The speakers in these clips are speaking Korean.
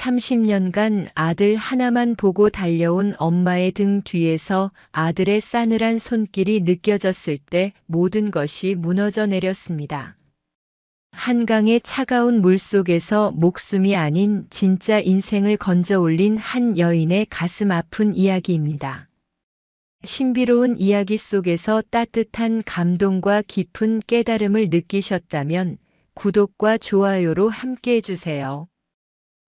30년간 아들 하나만 보고 달려온 엄마의 등 뒤에서 아들의 싸늘한 손길이 느껴졌을 때 모든 것이 무너져 내렸습니다. 한강의 차가운 물속에서 목숨이 아닌 진짜 인생을 건져 올린 한 여인의 가슴 아픈 이야기입니다. 신비로운 이야기 속에서 따뜻한 감동과 깊은 깨달음을 느끼셨다면 구독과 좋아요로 함께 해주세요.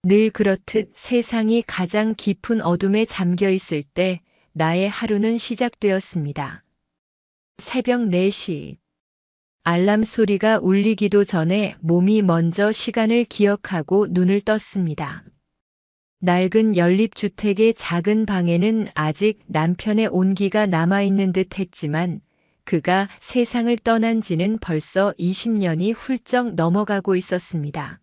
늘 그렇듯 세상이 가장 깊은 어둠에 잠겨 있을 때 나의 하루는 시작되었습니다. 새벽 4시. 알람 소리가 울리기도 전에 몸이 먼저 시간을 기억하고 눈을 떴습니다. 낡은 연립주택의 작은 방에는 아직 남편의 온기가 남아있는 듯 했지만 그가 세상을 떠난 지는 벌써 20년이 훌쩍 넘어가고 있었습니다.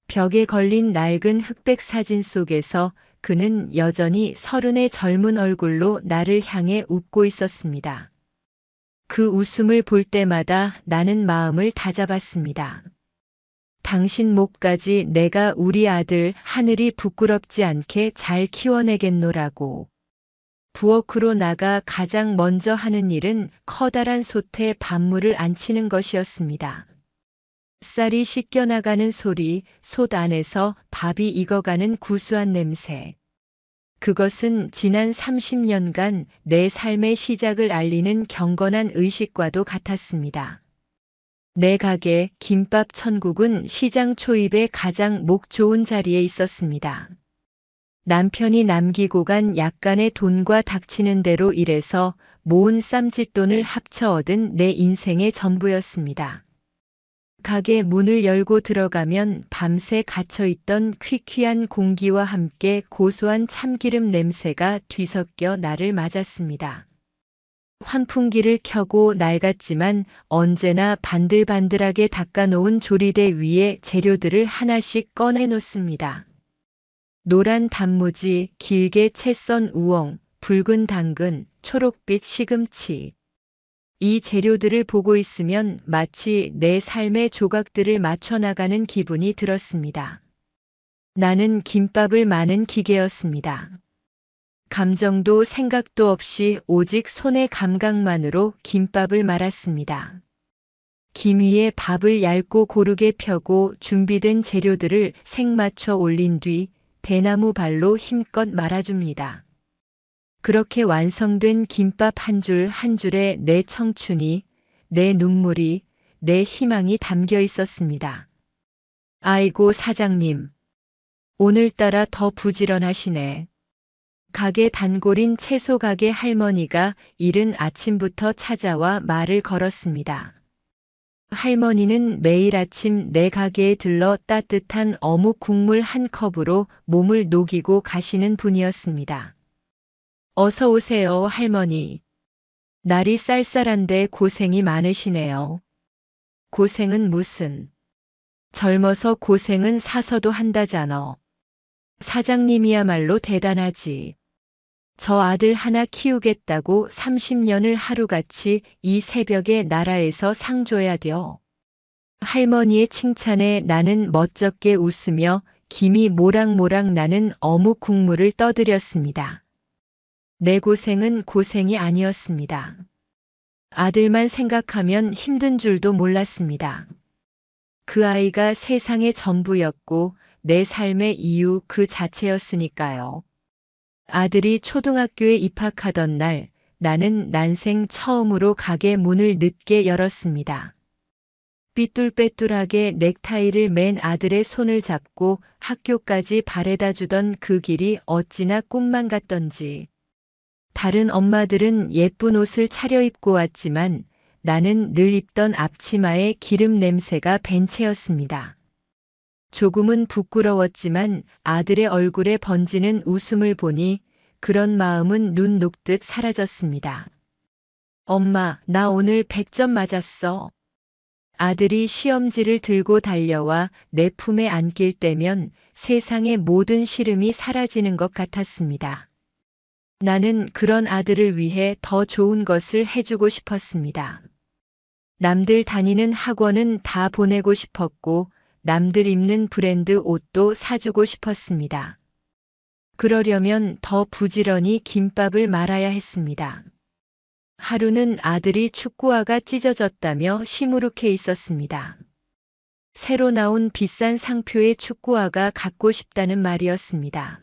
벽에 걸린 낡은 흑백 사진 속에서 그는 여전히 30의 젊은 얼굴로 나를 향해 웃고 있었습니다. 그 웃음을 볼 때마다 나는 마음을 다잡았습니다. 당신 목까지 내가 우리 아들 하늘이 부끄럽지 않게 잘 키워내겠노라고. 부엌으로 나가 가장 먼저 하는 일은 커다란 솥에 밥물을 안치는 것이었습니다. 쌀이 씻겨나가는 소리, 솥 안에서 밥이 익어가는 구수한 냄새. 그것은 지난 30년간 내 삶의 시작을 알리는 경건한 의식과도 같았습니다. 내 가게 김밥 천국은 시장 초입의 가장 목 좋은 자리에 있었습니다. 남편이 남기고 간 약간의 돈과 닥치는 대로 일해서 모은 쌈짓돈을 합쳐 얻은 내 인생의 전부였습니다. 가게 문을 열고 들어가면 밤새 갇혀있던 퀴퀴한 공기와 함께 고소한 참기름 냄새가 뒤섞여 나를 맞았습니다. 환풍기를 켜고 낡았지만 언제나 반들반들하게 닦아놓은 조리대 위에 재료들을 하나씩 꺼내놓습니다. 노란 단무지, 길게 채 썬 우엉, 붉은 당근, 초록빛 시금치. 이 재료들을 보고 있으면 마치 내 삶의 조각들을 맞춰나가는 기분이 들었습니다. 나는 김밥을 마는 기계였습니다. 감정도 생각도 없이 오직 손의 감각만으로 김밥을 말았습니다. 김 위에 밥을 얇고 고르게 펴고 준비된 재료들을 생맞춰 올린 뒤 대나무 발로 힘껏 말아줍니다. 그렇게 완성된 김밥 한 줄 한 줄에 내 청춘이, 내 눈물이, 내 희망이 담겨 있었습니다. 아이고 사장님, 오늘따라 더 부지런하시네. 가게 단골인 채소 가게 할머니가 이른 아침부터 찾아와 말을 걸었습니다. 할머니는 매일 아침 내 가게에 들러 따뜻한 어묵 국물 한 컵으로 몸을 녹이고 가시는 분이었습니다. 어서 오세요, 할머니. 날이 쌀쌀한데 고생이 많으시네요. 고생은 무슨. 젊어서 고생은 사서도 한다잖아. 사장님이야말로 대단하지. 저 아들 하나 키우겠다고 30년을 하루같이 이 새벽에 나라에서 상줘야 돼요. 할머니의 칭찬에 나는 멋쩍게 웃으며 김이 모락모락 나는 어묵 국물을 떠들였습니다. 내 고생은 고생이 아니었습니다. 아들만 생각하면 힘든 줄도 몰랐습니다. 그 아이가 세상의 전부였고 내 삶의 이유 그 자체였으니까요. 아들이 초등학교에 입학하던 날 나는 난생 처음으로 가게 문을 늦게 열었습니다. 삐뚤빼뚤하게 넥타이를 맨 아들의 손을 잡고 학교까지 바래다 주던 그 길이 어찌나 꿈만 같던지. 다른 엄마들은 예쁜 옷을 차려입고 왔지만 나는 늘 입던 앞치마에 기름 냄새가 밴 채였습니다. 조금은 부끄러웠지만 아들의 얼굴에 번지는 웃음을 보니 그런 마음은 눈 녹듯 사라졌습니다. 엄마, 나 오늘 100점 맞았어. 아들이 시험지를 들고 달려와 내 품에 안길 때면 세상의 모든 시름이 사라지는 것 같았습니다. 나는 그런 아들을 위해 더 좋은 것을 해주고 싶었습니다. 남들 다니는 학원은 다 보내고 싶었고 남들 입는 브랜드 옷도 사주고 싶었습니다. 그러려면 더 부지런히 김밥을 말아야 했습니다. 하루는 아들이 축구화가 찢어졌다며 시무룩해 있었습니다. 새로 나온 비싼 상표의 축구화가 갖고 싶다는 말이었습니다.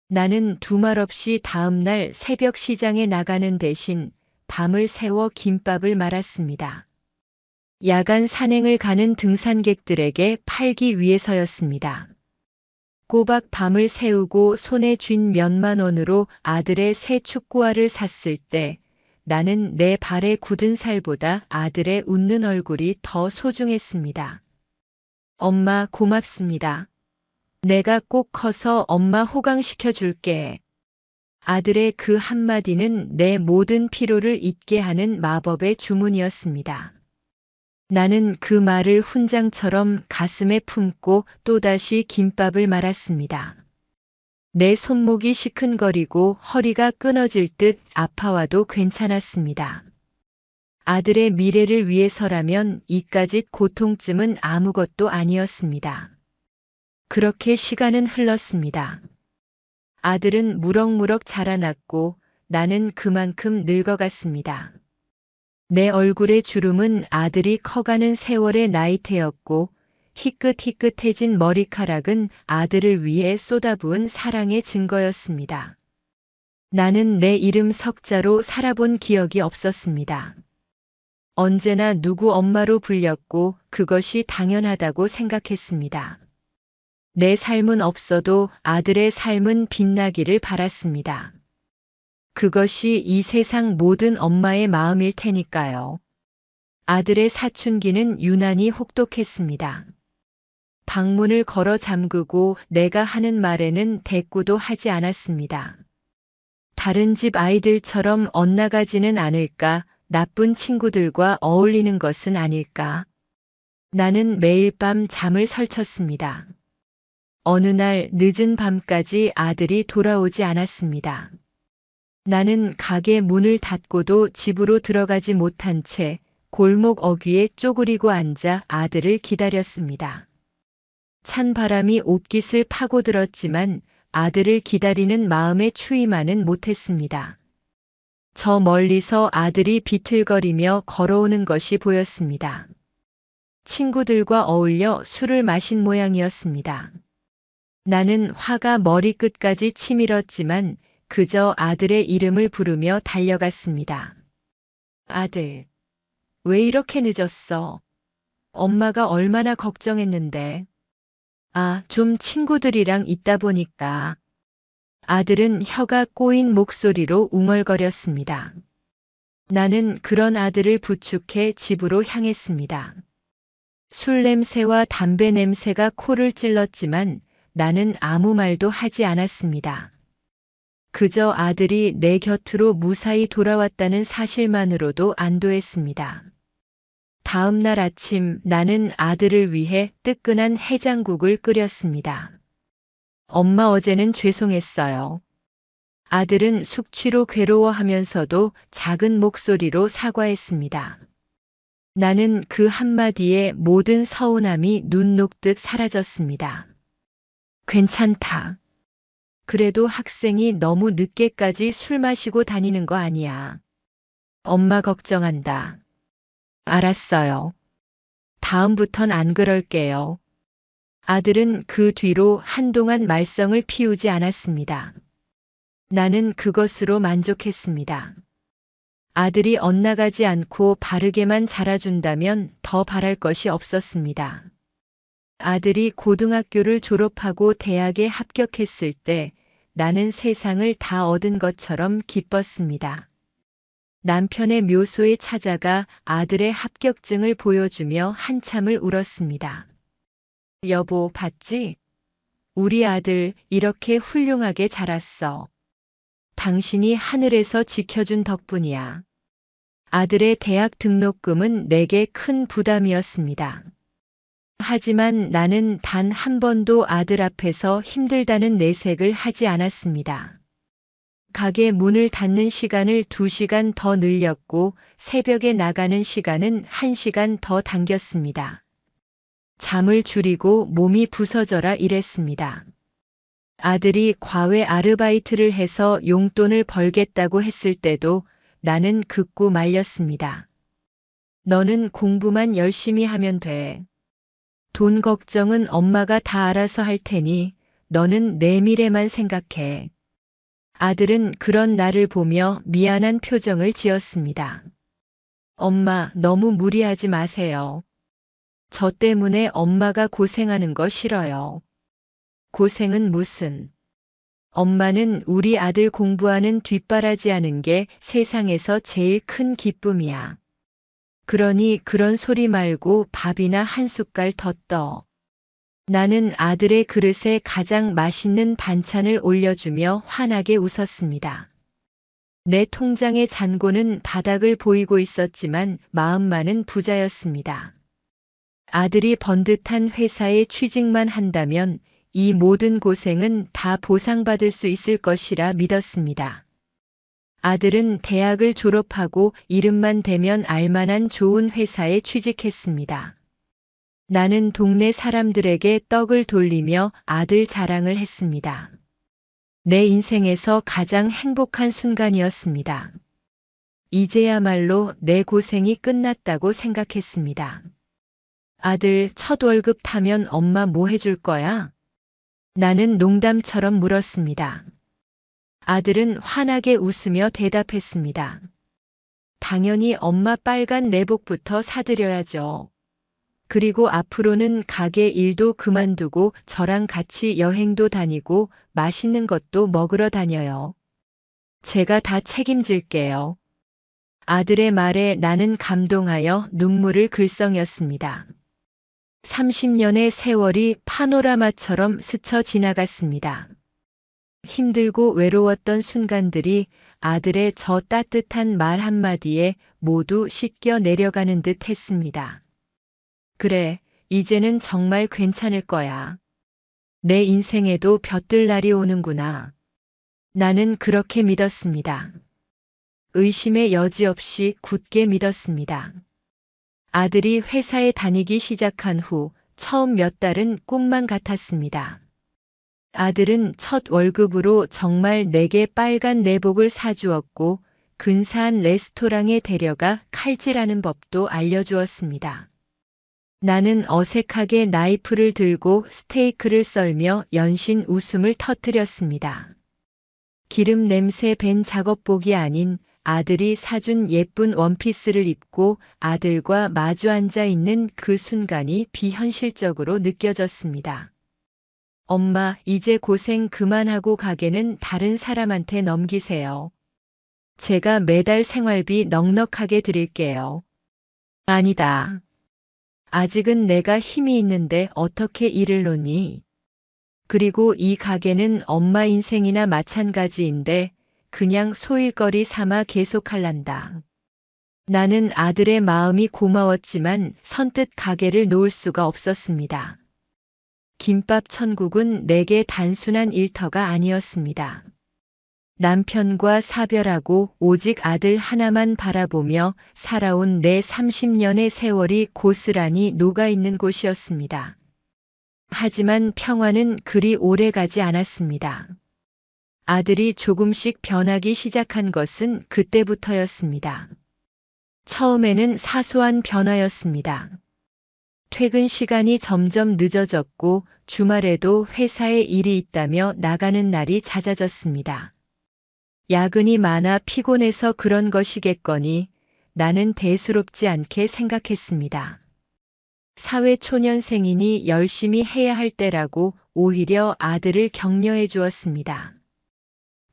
나는 두말 없이 다음 날 새벽 시장에 나가는 대신 밤을 새워 김밥을 말았습니다. 야간 산행을 가는 등산객들에게 팔기 위해서였습니다. 꼬박 밤을 새우고 손에 쥔 몇만 원으로 아들의 새 축구화를 샀을 때 나는 내 발에 굳은 살보다 아들의 웃는 얼굴이 더 소중했습니다. 엄마 고맙습니다. 내가 꼭 커서 엄마 호강시켜 줄게. 아들의 그 한마디는 내 모든 피로를 잊게 하는 마법의 주문이었습니다. 나는 그 말을 훈장처럼 가슴에 품고 또다시 김밥을 말았습니다. 내 손목이 시큰거리고 허리가 끊어질 듯 아파와도 괜찮았습니다. 아들의 미래를 위해서라면 이까짓 고통쯤은 아무것도 아니었습니다. 그렇게 시간은 흘렀습니다. 아들은 무럭무럭 자라났고 나는 그만큼 늙어갔습니다. 내 얼굴의 주름은 아들이 커가는 세월의 나이테였고 희끗희끗해진 머리카락은 아들을 위해 쏟아부은 사랑의 증거였습니다. 나는 내 이름 석자로 살아본 기억이 없었습니다. 언제나 누구 엄마로 불렸고 그것이 당연하다고 생각했습니다. 내 삶은 없어도 아들의 삶은 빛나기를 바랐습니다. 그것이 이 세상 모든 엄마의 마음일 테니까요. 아들의 사춘기는 유난히 혹독했습니다. 방문을 걸어 잠그고 내가 하는 말에는 대꾸도 하지 않았습니다. 다른 집 아이들처럼 엇나가지는 않을까, 나쁜 친구들과 어울리는 것은 아닐까. 나는 매일 밤 잠을 설쳤습니다. 어느 날 늦은 밤까지 아들이 돌아오지 않았습니다. 나는 가게 문을 닫고도 집으로 들어가지 못한 채 골목 어귀에 쪼그리고 앉아 아들을 기다렸습니다. 찬 바람이 옷깃을 파고들었지만 아들을 기다리는 마음의 추위만은 못했습니다. 저 멀리서 아들이 비틀거리며 걸어오는 것이 보였습니다. 친구들과 어울려 술을 마신 모양이었습니다. 나는 화가 머리끝까지 치밀었지만 그저 아들의 이름을 부르며 달려갔습니다. 아들, 왜 이렇게 늦었어? 엄마가 얼마나 걱정했는데. 아, 좀 친구들이랑 있다 보니까. 아들은 혀가 꼬인 목소리로 웅얼거렸습니다. 나는 그런 아들을 부축해 집으로 향했습니다. 술 냄새와 담배 냄새가 코를 찔렀지만 나는 아무 말도 하지 않았습니다. 그저 아들이 내 곁으로 무사히 돌아왔다는 사실만으로도 안도했습니다. 다음 날 아침 나는 아들을 위해 뜨끈한 해장국을 끓였습니다. 엄마 어제는 죄송했어요. 아들은 숙취로 괴로워하면서도 작은 목소리로 사과했습니다. 나는 그 한마디에 모든 서운함이 눈 녹듯 사라졌습니다. 괜찮다. 그래도 학생이 너무 늦게까지 술 마시고 다니는 거 아니야. 엄마 걱정한다. 알았어요. 다음부턴 안 그럴게요. 아들은 그 뒤로 한동안 말썽을 피우지 않았습니다. 나는 그것으로 만족했습니다. 아들이 엇나가지 않고 바르게만 자라준다면 더 바랄 것이 없었습니다. 아들이 고등학교를 졸업하고 대학에 합격했을 때 나는 세상을 다 얻은 것처럼 기뻤습니다. 남편의 묘소에 찾아가 아들의 합격증을 보여주며 한참을 울었습니다. 여보, 봤지? 우리 아들 이렇게 훌륭하게 자랐어. 당신이 하늘에서 지켜준 덕분이야. 아들의 대학 등록금은 내게 큰 부담이었습니다. 하지만 나는 단 한 번도 아들 앞에서 힘들다는 내색을 하지 않았습니다. 가게 문을 닫는 시간을 2시간 더 늘렸고 새벽에 나가는 시간은 1시간 더 당겼습니다. 잠을 줄이고 몸이 부서져라 이랬습니다. 아들이 과외 아르바이트를 해서 용돈을 벌겠다고 했을 때도 나는 극구 말렸습니다. 너는 공부만 열심히 하면 돼. 돈 걱정은 엄마가 다 알아서 할 테니 너는 내 미래만 생각해. 아들은 그런 나를 보며 미안한 표정을 지었습니다. 엄마, 너무 무리하지 마세요. 저 때문에 엄마가 고생하는 거 싫어요. 고생은 무슨. 엄마는 우리 아들 공부하는 뒷바라지 하는 게 세상에서 제일 큰 기쁨이야. 그러니 그런 소리 말고 밥이나 한 숟갈 더 떠. 나는 아들의 그릇에 가장 맛있는 반찬을 올려주며 환하게 웃었습니다. 내 통장의 잔고는 바닥을 보이고 있었지만 마음만은 부자였습니다. 아들이 번듯한 회사에 취직만 한다면 이 모든 고생은 다 보상받을 수 있을 것이라 믿었습니다. 아들은 대학을 졸업하고 이름만 대면 알만한 좋은 회사에 취직했습니다. 나는 동네 사람들에게 떡을 돌리며 아들 자랑을 했습니다. 내 인생에서 가장 행복한 순간이었습니다. 이제야말로 내 고생이 끝났다고 생각했습니다. 아들, 첫 월급 타면 엄마 뭐 해줄 거야? 나는 농담처럼 물었습니다. 아들은 환하게 웃으며 대답했습니다. 당연히 엄마 빨간 내복부터 사드려야죠. 그리고 앞으로는 가게 일도 그만두고 저랑 같이 여행도 다니고 맛있는 것도 먹으러 다녀요. 제가 다 책임질게요. 아들의 말에 나는 감동하여 눈물을 글썽였습니다. 30년의 세월이 파노라마처럼 스쳐 지나갔습니다. 힘들고 외로웠던 순간들이 아들의 저 따뜻한 말 한마디에 모두 씻겨 내려가는 듯 했습니다. 그래, 이제는 정말 괜찮을 거야. 내 인생에도 볕들 날이 오는구나. 나는 그렇게 믿었습니다. 의심의 여지 없이 굳게 믿었습니다. 아들이 회사에 다니기 시작한 후 처음 몇 달은 꿈만 같았습니다. 아들은 첫 월급으로 정말 내게 빨간 내복을 사주었고 근사한 레스토랑에 데려가 칼질하는 법도 알려주었습니다. 나는 어색하게 나이프를 들고 스테이크를 썰며 연신 웃음을 터뜨렸습니다. 기름 냄새 밴 작업복이 아닌 아들이 사준 예쁜 원피스를 입고 아들과 마주 앉아 있는 그 순간이 비현실적으로 느껴졌습니다. 엄마, 이제 고생 그만하고 가게는 다른 사람한테 넘기세요. 제가 매달 생활비 넉넉하게 드릴게요. 아니다. 아직은 내가 힘이 있는데 어떻게 일을 놓니? 그리고 이 가게는 엄마 인생이나 마찬가지인데 그냥 소일거리 삼아 계속할란다. 나는 아들의 마음이 고마웠지만 선뜻 가게를 놓을 수가 없었습니다. 김밥 천국은 내게 단순한 일터가 아니었습니다. 남편과 사별하고 오직 아들 하나만 바라보며 살아온 내 30년의 세월이 고스란히 녹아있는 곳이었습니다. 하지만 평화는 그리 오래 가지 않았습니다. 아들이 조금씩 변하기 시작한 것은 그때부터였습니다. 처음에는 사소한 변화였습니다. 퇴근 시간이 점점 늦어졌고 주말에도 회사에 일이 있다며 나가는 날이 잦아졌습니다. 야근이 많아 피곤해서 그런 것이겠거니 나는 대수롭지 않게 생각했습니다. 사회초년생이니 열심히 해야 할 때라고 오히려 아들을 격려해 주었습니다.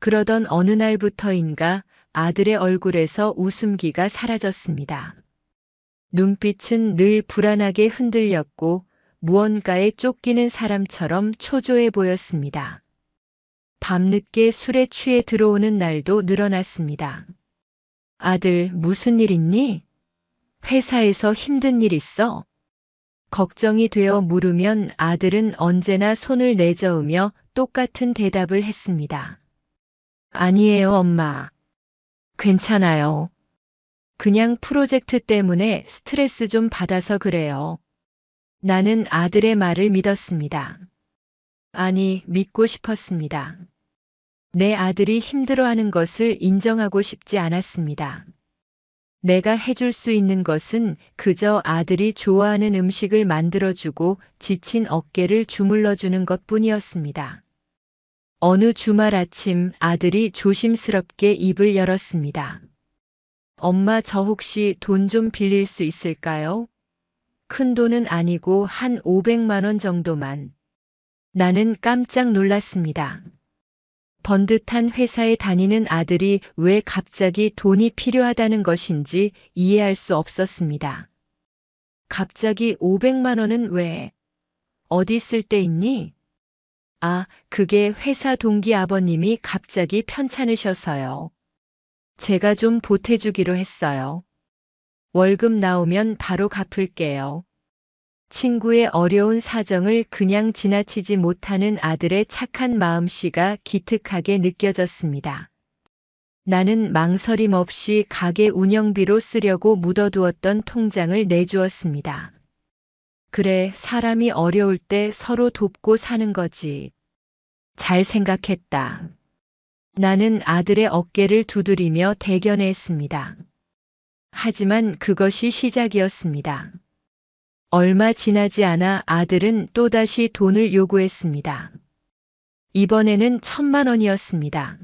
그러던 어느 날부터인가 아들의 얼굴에서 웃음기가 사라졌습니다. 눈빛은 늘 불안하게 흔들렸고 무언가에 쫓기는 사람처럼 초조해 보였습니다. 밤늦게 술에 취해 들어오는 날도 늘어났습니다. 아들, 무슨 일 있니? 회사에서 힘든 일 있어? 걱정이 되어 물으면 아들은 언제나 손을 내저으며 똑같은 대답을 했습니다. 아니에요, 엄마. 괜찮아요. 그냥 프로젝트 때문에 스트레스 좀 받아서 그래요. 나는 아들의 말을 믿었습니다. 아니, 믿고 싶었습니다. 내 아들이 힘들어하는 것을 인정하고 싶지 않았습니다. 내가 해줄 수 있는 것은 그저 아들이 좋아하는 음식을 만들어주고 지친 어깨를 주물러주는 것 뿐이었습니다. 어느 주말 아침 아들이 조심스럽게 입을 열었습니다. 엄마, 저 혹시 돈 좀 빌릴 수 있을까요? 큰 돈은 아니고 한 500만 원 정도만. 나는 깜짝 놀랐습니다. 번듯한 회사에 다니는 아들이 왜 갑자기 돈이 필요하다는 것인지 이해할 수 없었습니다. 갑자기 500만 원은 왜? 어디 쓸 데 있니? 아, 그게 회사 동기 아버님이 갑자기 편찮으셔서요. 제가 좀 보태주기로 했어요. 월급 나오면 바로 갚을게요. 친구의 어려운 사정을 그냥 지나치지 못하는 아들의 착한 마음씨가 기특하게 느껴졌습니다. 나는 망설임 없이 가게 운영비로 쓰려고 묻어두었던 통장을 내주었습니다. 그래, 사람이 어려울 때 서로 돕고 사는 거지. 잘 생각했다. 나는 아들의 어깨를 두드리며 대견했습니다. 하지만 그것이 시작이었습니다. 얼마 지나지 않아 아들은 또다시 돈을 요구했습니다. 이번에는 1,000만 원이었습니다.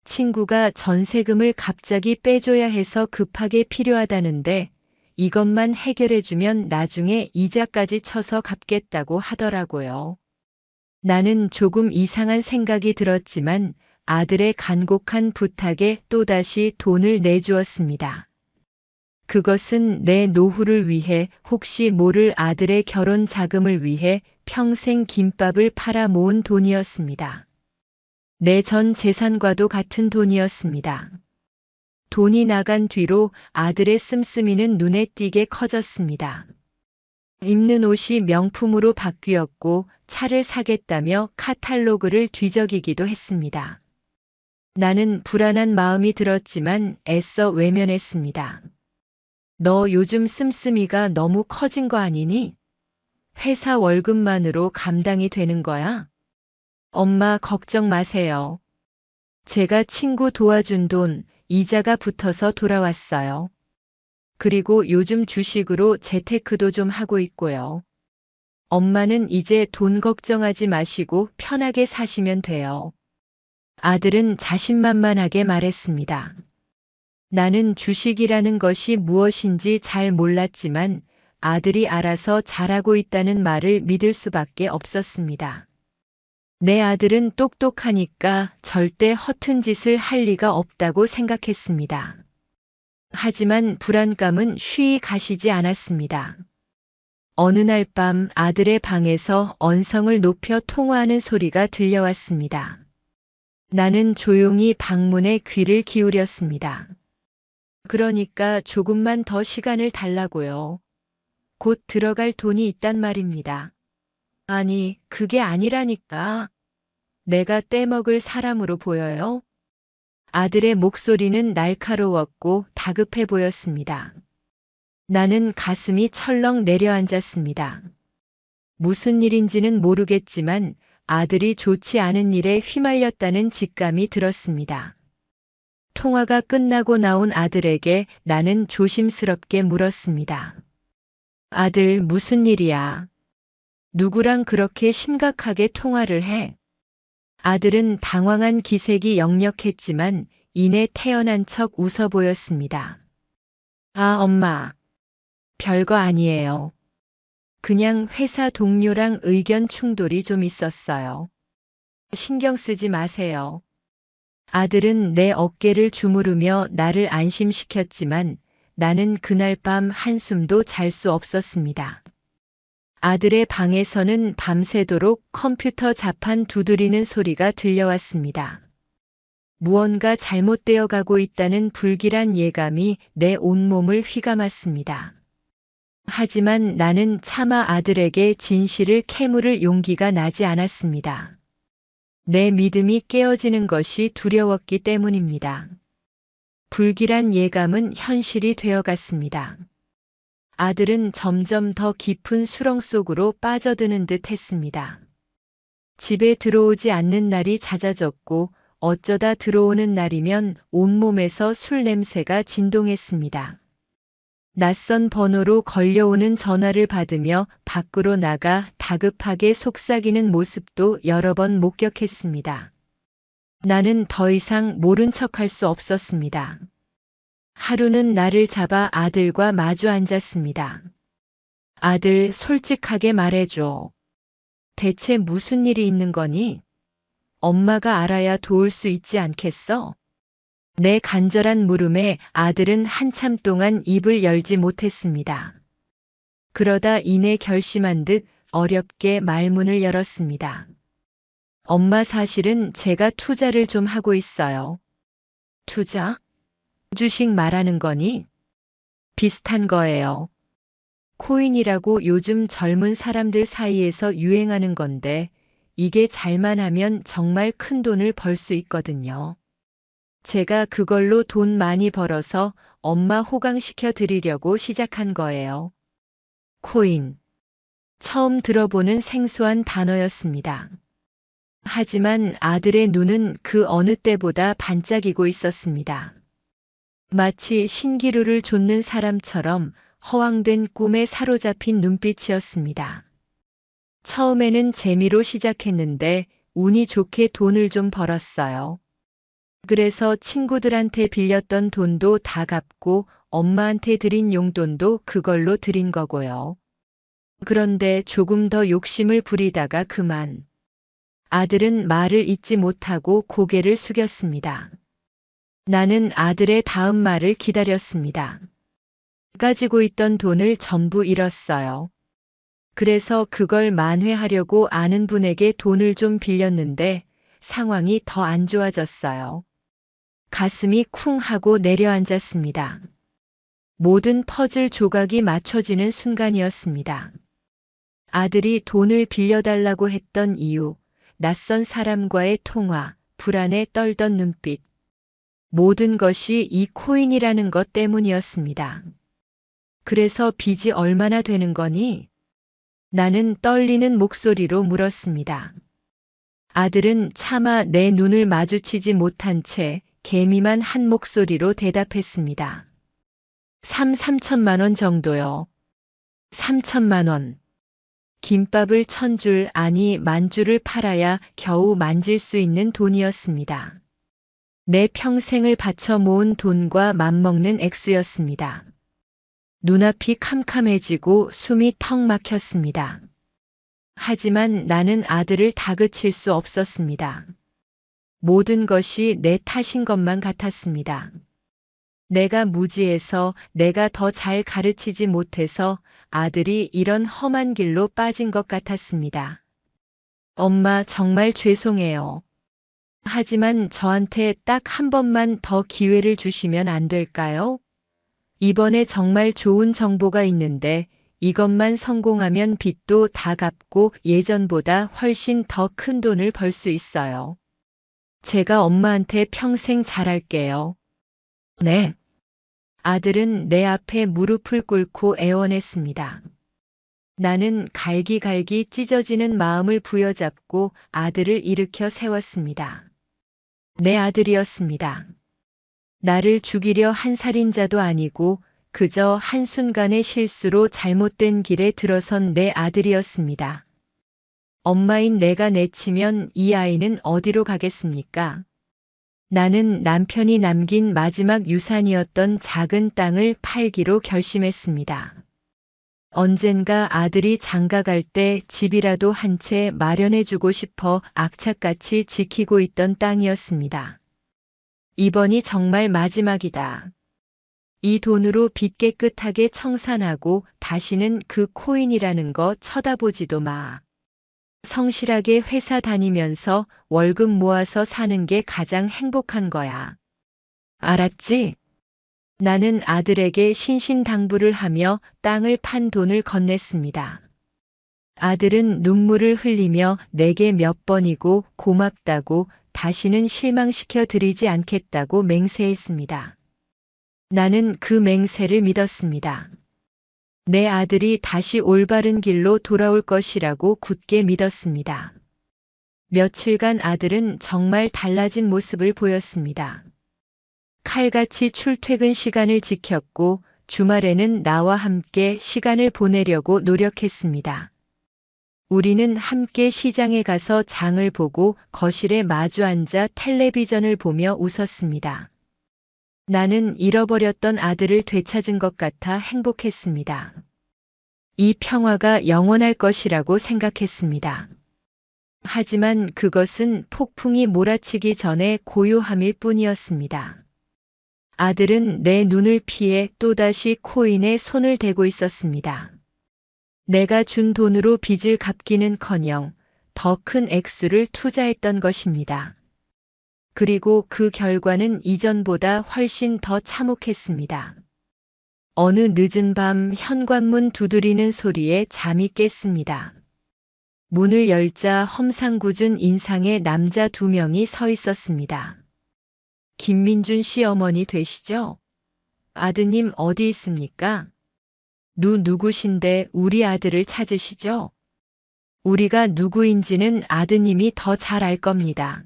친구가 전세금을 갑자기 빼줘야 해서 급하게 필요하다는데 이것만 해결해주면 나중에 이자까지 쳐서 갚겠다고 하더라고요. 나는 조금 이상한 생각이 들었지만 아들의 간곡한 부탁에 또다시 돈을 내주었습니다. 그것은 내 노후를 위해, 혹시 모를 아들의 결혼 자금을 위해 평생 김밥을 팔아 모은 돈이었습니다. 내 전 재산과도 같은 돈이었습니다. 돈이 나간 뒤로 아들의 씀씀이는 눈에 띄게 커졌습니다. 입는 옷이 명품으로 바뀌었고 차를 사겠다며 카탈로그를 뒤적이기도 했습니다. 나는 불안한 마음이 들었지만 애써 외면했습니다. 너 요즘 씀씀이가 너무 커진 거 아니니? 회사 월급만으로 감당이 되는 거야? 엄마, 걱정 마세요. 제가 친구 도와준 돈, 이자가 붙어서 돌아왔어요. 그리고 요즘 주식으로 재테크도 좀 하고 있고요. 엄마는 이제 돈 걱정하지 마시고 편하게 사시면 돼요. 아들은 자신만만하게 말했습니다. 나는 주식이라는 것이 무엇인지 잘 몰랐지만 아들이 알아서 잘하고 있다는 말을 믿을 수밖에 없었습니다. 내 아들은 똑똑하니까 절대 허튼 짓을 할 리가 없다고 생각했습니다. 하지만 불안감은 쉬이 가시지 않았습니다. 어느 날 밤 아들의 방에서 언성을 높여 통화하는 소리가 들려왔습니다. 나는 조용히 방문에 귀를 기울였습니다. 그러니까 조금만 더 시간을 달라고요. 곧 들어갈 돈이 있단 말입니다. 아니, 그게 아니라니까. 내가 떼먹을 사람으로 보여요? 아들의 목소리는 날카로웠고 다급해 보였습니다. 나는 가슴이 철렁 내려앉았습니다. 무슨 일인지는 모르겠지만 아들이 좋지 않은 일에 휘말렸다는 직감이 들었습니다. 통화가 끝나고 나온 아들에게 나는 조심스럽게 물었습니다. 아들, 무슨 일이야? 누구랑 그렇게 심각하게 통화를 해? 아들은 당황한 기색이 역력했지만 이내 태연한 척 웃어 보였습니다. 아, 엄마. 별거 아니에요. 그냥 회사 동료랑 의견 충돌이 좀 있었어요. 신경 쓰지 마세요. 아들은 내 어깨를 주무르며 나를 안심시켰지만 나는 그날 밤 한숨도 잘 수 없었습니다. 아들의 방에서는 밤새도록 컴퓨터 자판 두드리는 소리가 들려왔습니다. 무언가 잘못되어 가고 있다는 불길한 예감이 내 온몸을 휘감았습니다. 하지만 나는 차마 아들에게 진실을 캐물을 용기가 나지 않았습니다. 내 믿음이 깨어지는 것이 두려웠기 때문입니다. 불길한 예감은 현실이 되어갔습니다. 아들은 점점 더 깊은 수렁 속으로 빠져드는 듯 했습니다. 집에 들어오지 않는 날이 잦아졌고 어쩌다 들어오는 날이면 온몸에서 술 냄새가 진동했습니다. 낯선 번호로 걸려오는 전화를 받으며 밖으로 나가 다급하게 속삭이는 모습도 여러 번 목격했습니다. 나는 더 이상 모른 척할 수 없었습니다. 하루는 나를 잡아 아들과 마주 앉았습니다. 아들, 솔직하게 말해줘. 대체 무슨 일이 있는 거니? 엄마가 알아야 도울 수 있지 않겠어? 내 간절한 물음에 아들은 한참 동안 입을 열지 못했습니다. 그러다 이내 결심한 듯 어렵게 말문을 열었습니다. 엄마, 사실은 제가 투자를 좀 하고 있어요. 투자? 주식 말하는 거니? 비슷한 거예요. 코인이라고 요즘 젊은 사람들 사이에서 유행하는 건데 이게 잘만 하면 정말 큰 돈을 벌 수 있거든요. 제가 그걸로 돈 많이 벌어서 엄마 호강시켜 드리려고 시작한 거예요. 코인. 처음 들어보는 생소한 단어였습니다. 하지만 아들의 눈은 그 어느 때보다 반짝이고 있었습니다. 마치 신기루를 좇는 사람처럼 허황된 꿈에 사로잡힌 눈빛이었습니다. 처음에는 재미로 시작했는데 운이 좋게 돈을 좀 벌었어요. 그래서 친구들한테 빌렸던 돈도 다 갚고 엄마한테 드린 용돈도 그걸로 드린 거고요. 그런데 조금 더 욕심을 부리다가 그만. 아들은 말을 잇지 못하고 고개를 숙였습니다. 나는 아들의 다음 말을 기다렸습니다. 가지고 있던 돈을 전부 잃었어요. 그래서 그걸 만회하려고 아는 분에게 돈을 좀 빌렸는데 상황이 더 안 좋아졌어요. 가슴이 쿵 하고 내려앉았습니다. 모든 퍼즐 조각이 맞춰지는 순간이었습니다. 아들이 돈을 빌려달라고 했던 이유, 낯선 사람과의 통화, 불안에 떨던 눈빛. 모든 것이 이 코인이라는 것 때문이었습니다. 그래서 빚이 얼마나 되는 거니? 나는 떨리는 목소리로 물었습니다. 아들은 차마 내 눈을 마주치지 못한 채 개미만 한 목소리로 대답했습니다. 3천만 원 정도요. 3천만 원. 김밥을 1,000줄, 아니 10,000줄을 팔아야 겨우 만질 수 있는 돈이었습니다. 내 평생을 바쳐 모은 돈과 맞먹는 액수였습니다. 눈앞이 캄캄해지고 숨이 턱 막혔습니다. 하지만 나는 아들을 다그칠 수 없었습니다. 모든 것이 내 탓인 것만 같았습니다. 내가 무지해서, 내가 더 잘 가르치지 못해서 아들이 이런 험한 길로 빠진 것 같았습니다. 엄마, 정말 죄송해요. 하지만 저한테 딱 한 번만 더 기회를 주시면 안 될까요? 이번에 정말 좋은 정보가 있는데 이것만 성공하면 빚도 다 갚고 예전보다 훨씬 더 큰 돈을 벌 수 있어요. 제가 엄마한테 평생 잘할게요. 네. 아들은 내 앞에 무릎을 꿇고 애원했습니다. 나는 갈기갈기 찢어지는 마음을 부여잡고 아들을 일으켜 세웠습니다. 내 아들이었습니다. 나를 죽이려 한 살인자도 아니고 그저 한순간의 실수로 잘못된 길에 들어선 내 아들이었습니다. 엄마인 내가 내치면 이 아이는 어디로 가겠습니까? 나는 남편이 남긴 마지막 유산이었던 작은 땅을 팔기로 결심했습니다. 언젠가 아들이 장가갈 때 집이라도 한 채 마련해주고 싶어 악착같이 지키고 있던 땅이었습니다. 이번이 정말 마지막이다. 이 돈으로 빚 깨끗하게 청산하고 다시는 그 코인이라는 거 쳐다보지도 마. 성실하게 회사 다니면서 월급 모아서 사는 게 가장 행복한 거야. 알았지? 나는 아들에게 신신당부를 하며 땅을 판 돈을 건넸습니다. 아들은 눈물을 흘리며 내게 몇 번이고 고맙다고, 다시는 실망시켜 드리지 않겠다고 맹세했습니다. 나는 그 맹세를 믿었습니다. 내 아들이 다시 올바른 길로 돌아올 것이라고 굳게 믿었습니다. 며칠간 아들은 정말 달라진 모습을 보였습니다. 칼같이 출퇴근 시간을 지켰고 주말에는 나와 함께 시간을 보내려고 노력했습니다. 우리는 함께 시장에 가서 장을 보고 거실에 마주 앉아 텔레비전을 보며 웃었습니다. 나는 잃어버렸던 아들을 되찾은 것 같아 행복했습니다. 이 평화가 영원할 것이라고 생각했습니다. 하지만 그것은 폭풍이 몰아치기 전에 고요함일 뿐이었습니다. 아들은 내 눈을 피해 또다시 코인에 손을 대고 있었습니다. 내가 준 돈으로 빚을 갚기는커녕 더 큰 액수를 투자했던 것입니다. 그리고 그 결과는 이전보다 훨씬 더 참혹했습니다. 어느 늦은 밤 현관문 두드리는 소리에 잠이 깼습니다. 문을 열자 험상궂은 인상의 남자 2명이 서 있었습니다. 김민준 씨 어머니 되시죠? 아드님 어디 있습니까? 누구신데 우리 아들을 찾으시죠? 우리가 누구인지는 아드님이 더 잘 알 겁니다.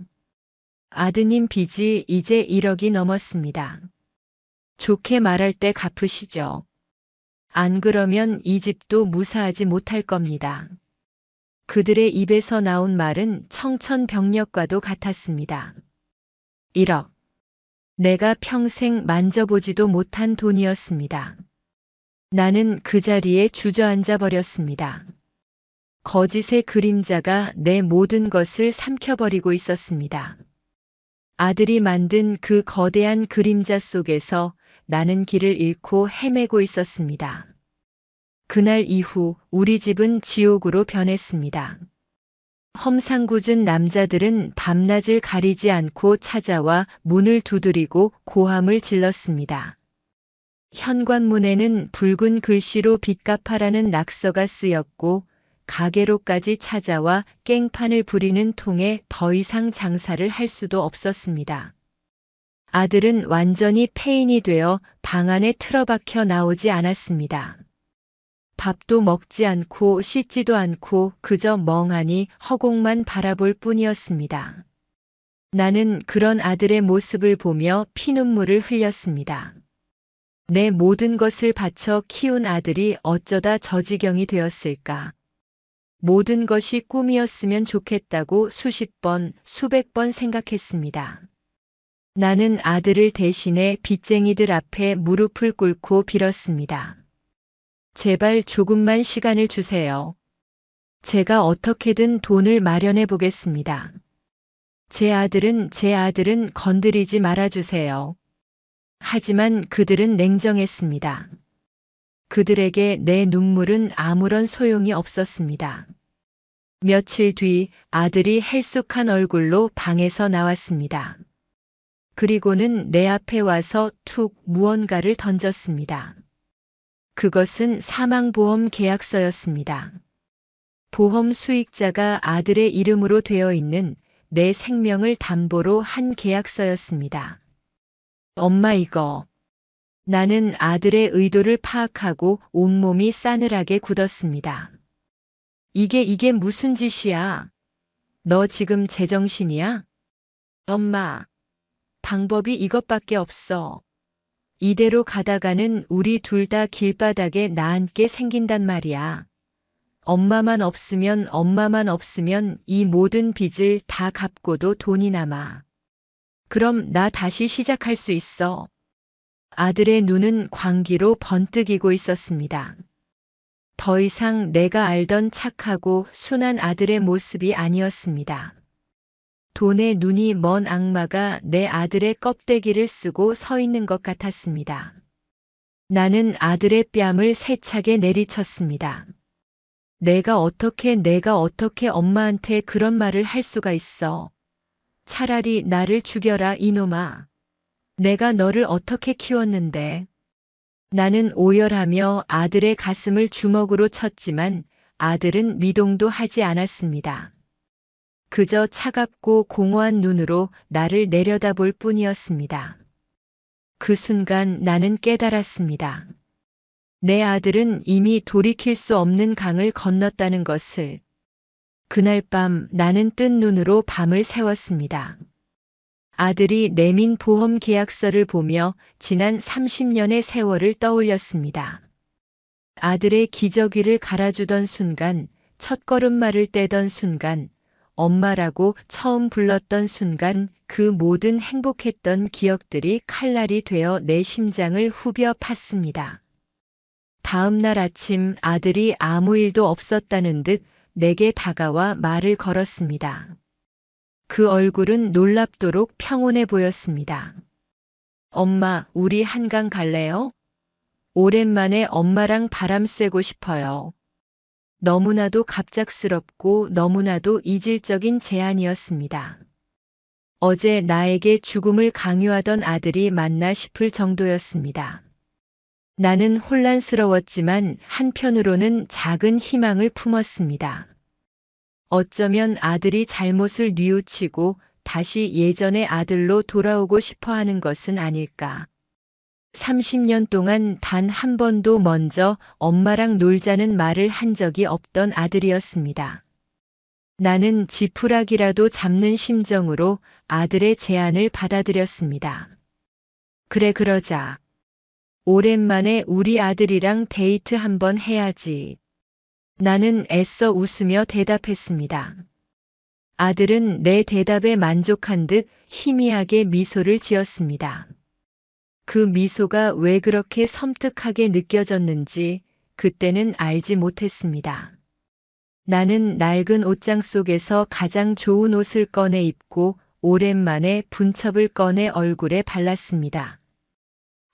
아드님 빚이 이제 1억이 넘었습니다. 좋게 말할 때 갚으시죠. 안 그러면 이 집도 무사하지 못할 겁니다. 그들의 입에서 나온 말은 청천벽력과도 같았습니다. 1억. 내가 평생 만져보지도 못한 돈이었습니다. 나는 그 자리에 주저앉아 버렸습니다. 거짓의 그림자가 내 모든 것을 삼켜버리고 있었습니다. 아들이 만든 그 거대한 그림자 속에서 나는 길을 잃고 헤매고 있었습니다. 그날 이후 우리 집은 지옥으로 변했습니다. 험상궂은 남자들은 밤낮을 가리지 않고 찾아와 문을 두드리고 고함을 질렀습니다. 현관문에는 붉은 글씨로 빚 갚아라는 낙서가 쓰였고 가게로까지 찾아와 깽판을 부리는 통에 더 이상 장사를 할 수도 없었습니다. 아들은 완전히 폐인이 되어 방 안에 틀어박혀 나오지 않았습니다. 밥도 먹지 않고 씻지도 않고 그저 멍하니 허공만 바라볼 뿐이었습니다. 나는 그런 아들의 모습을 보며 피눈물을 흘렸습니다. 내 모든 것을 바쳐 키운 아들이 어쩌다 저 지경이 되었을까? 모든 것이 꿈이었으면 좋겠다고 수십 번, 수백 번 생각했습니다. 나는 아들을 대신해 빚쟁이들 앞에 무릎을 꿇고 빌었습니다. 제발 조금만 시간을 주세요. 제가 어떻게든 돈을 마련해 보겠습니다. 제 아들은 건드리지 말아주세요. 하지만 그들은 냉정했습니다. 그들에게 내 눈물은 아무런 소용이 없었습니다. 며칠 뒤 아들이 헬쑥한 얼굴로 방에서 나왔습니다. 그리고는 내 앞에 와서 툭 무언가를 던졌습니다. 그것은 사망보험 계약서였습니다. 보험 수익자가 아들의 이름으로 되어 있는 내 생명을 담보로 한 계약서였습니다. 엄마 이거. 나는 아들의 의도를 파악하고 온몸이 싸늘하게 굳었습니다. 이게 무슨 짓이야? 너 지금 제정신이야? 엄마, 방법이 이것밖에 없어. 이대로 가다가는 우리 둘 다 길바닥에 나앉게 생긴단 말이야. 엄마만 없으면 이 모든 빚을 다 갚고도 돈이 남아. 그럼 나 다시 시작할 수 있어. 아들의 눈은 광기로 번뜩이고 있었습니다. 더 이상 내가 알던 착하고 순한 아들의 모습이 아니었습니다. 돈에 눈이 먼 악마가 내 아들의 껍데기를 쓰고 서 있는 것 같았습니다. 나는 아들의 뺨을 세차게 내리쳤습니다. 내가 어떻게 엄마한테 그런 말을 할 수가 있어. 차라리 나를 죽여라 이놈아. 내가 너를 어떻게 키웠는데. 나는 오열하며 아들의 가슴을 주먹으로 쳤지만 아들은 미동도 하지 않았습니다. 그저 차갑고 공허한 눈으로 나를 내려다볼 뿐이었습니다. 그 순간 나는 깨달았습니다. 내 아들은 이미 돌이킬 수 없는 강을 건넜다는 것을. 그날 밤 나는 뜬 눈으로 밤을 새웠습니다. 아들이 내민 보험 계약서를 보며 지난 30년의 세월을 떠올렸습니다. 아들의 기저귀를 갈아주던 순간, 첫걸음마를 떼던 순간, 엄마라고 처음 불렀던 순간 그 모든 행복했던 기억들이 칼날이 되어 내 심장을 후벼 팠습니다. 다음 날 아침 아들이 아무 일도 없었다는 듯 내게 다가와 말을 걸었습니다. 그 얼굴은 놀랍도록 평온해 보였습니다. 엄마, 우리 한강 갈래요? 오랜만에 엄마랑 바람 쐬고 싶어요. 너무나도 갑작스럽고 너무나도 이질적인 제안이었습니다. 어제 나에게 죽음을 강요하던 아들이 맞나 싶을 정도였습니다. 나는 혼란스러웠지만 한편으로는 작은 희망을 품었습니다. 어쩌면 아들이 잘못을 뉘우치고 다시 예전의 아들로 돌아오고 싶어 하는 것은 아닐까. 30년 동안 단 한 번도 먼저 엄마랑 놀자는 말을 한 적이 없던 아들이었습니다. 나는 지푸라기라도 잡는 심정으로 아들의 제안을 받아들였습니다. 그래, 그러자. 오랜만에 우리 아들이랑 데이트 한번 해야지. 나는 애써 웃으며 대답했습니다. 아들은 내 대답에 만족한 듯 희미하게 미소를 지었습니다. 그 미소가 왜 그렇게 섬뜩하게 느껴졌는지 그때는 알지 못했습니다. 나는 낡은 옷장 속에서 가장 좋은 옷을 꺼내 입고 오랜만에 분첩을 꺼내 얼굴에 발랐습니다.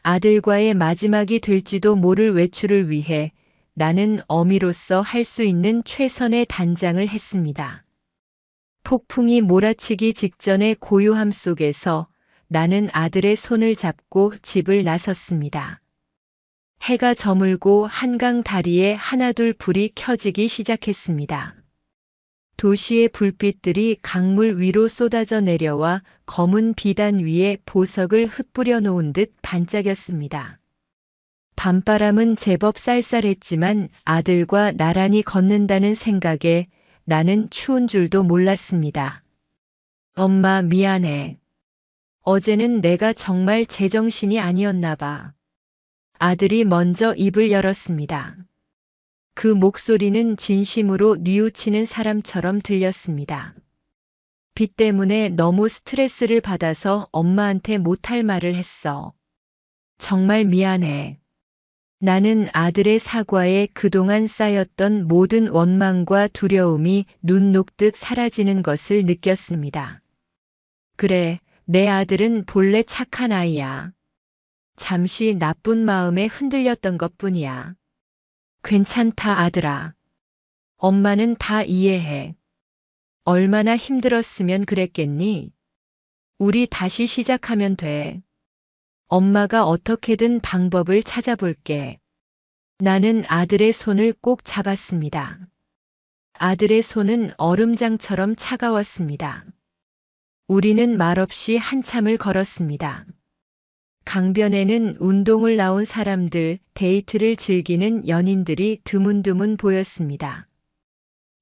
아들과의 마지막이 될지도 모를 외출을 위해 나는 어미로서 할 수 있는 최선의 단장을 했습니다. 폭풍이 몰아치기 직전의 고요함 속에서 나는 아들의 손을 잡고 집을 나섰습니다. 해가 저물고 한강 다리에 하나둘 불이 켜지기 시작했습니다. 도시의 불빛들이 강물 위로 쏟아져 내려와 검은 비단 위에 보석을 흩뿌려 놓은 듯 반짝였습니다. 밤바람은 제법 쌀쌀했지만 아들과 나란히 걷는다는 생각에 나는 추운 줄도 몰랐습니다. 엄마, 미안해. 어제는 내가 정말 제정신이 아니었나 봐. 아들이 먼저 입을 열었습니다. 그 목소리는 진심으로 뉘우치는 사람처럼 들렸습니다. 빚 때문에 너무 스트레스를 받아서 엄마한테 못할 말을 했어. 정말 미안해. 나는 아들의 사과에 그동안 쌓였던 모든 원망과 두려움이 눈 녹듯 사라지는 것을 느꼈습니다. 그래, 내 아들은 본래 착한 아이야. 잠시 나쁜 마음에 흔들렸던 것뿐이야. 괜찮다, 아들아. 엄마는 다 이해해. 얼마나 힘들었으면 그랬겠니? 우리 다시 시작하면 돼. 엄마가 어떻게든 방법을 찾아볼게. 나는 아들의 손을 꼭 잡았습니다. 아들의 손은 얼음장처럼 차가웠습니다. 우리는 말없이 한참을 걸었습니다. 강변에는 운동을 나온 사람들, 데이트를 즐기는 연인들이 드문드문 보였습니다.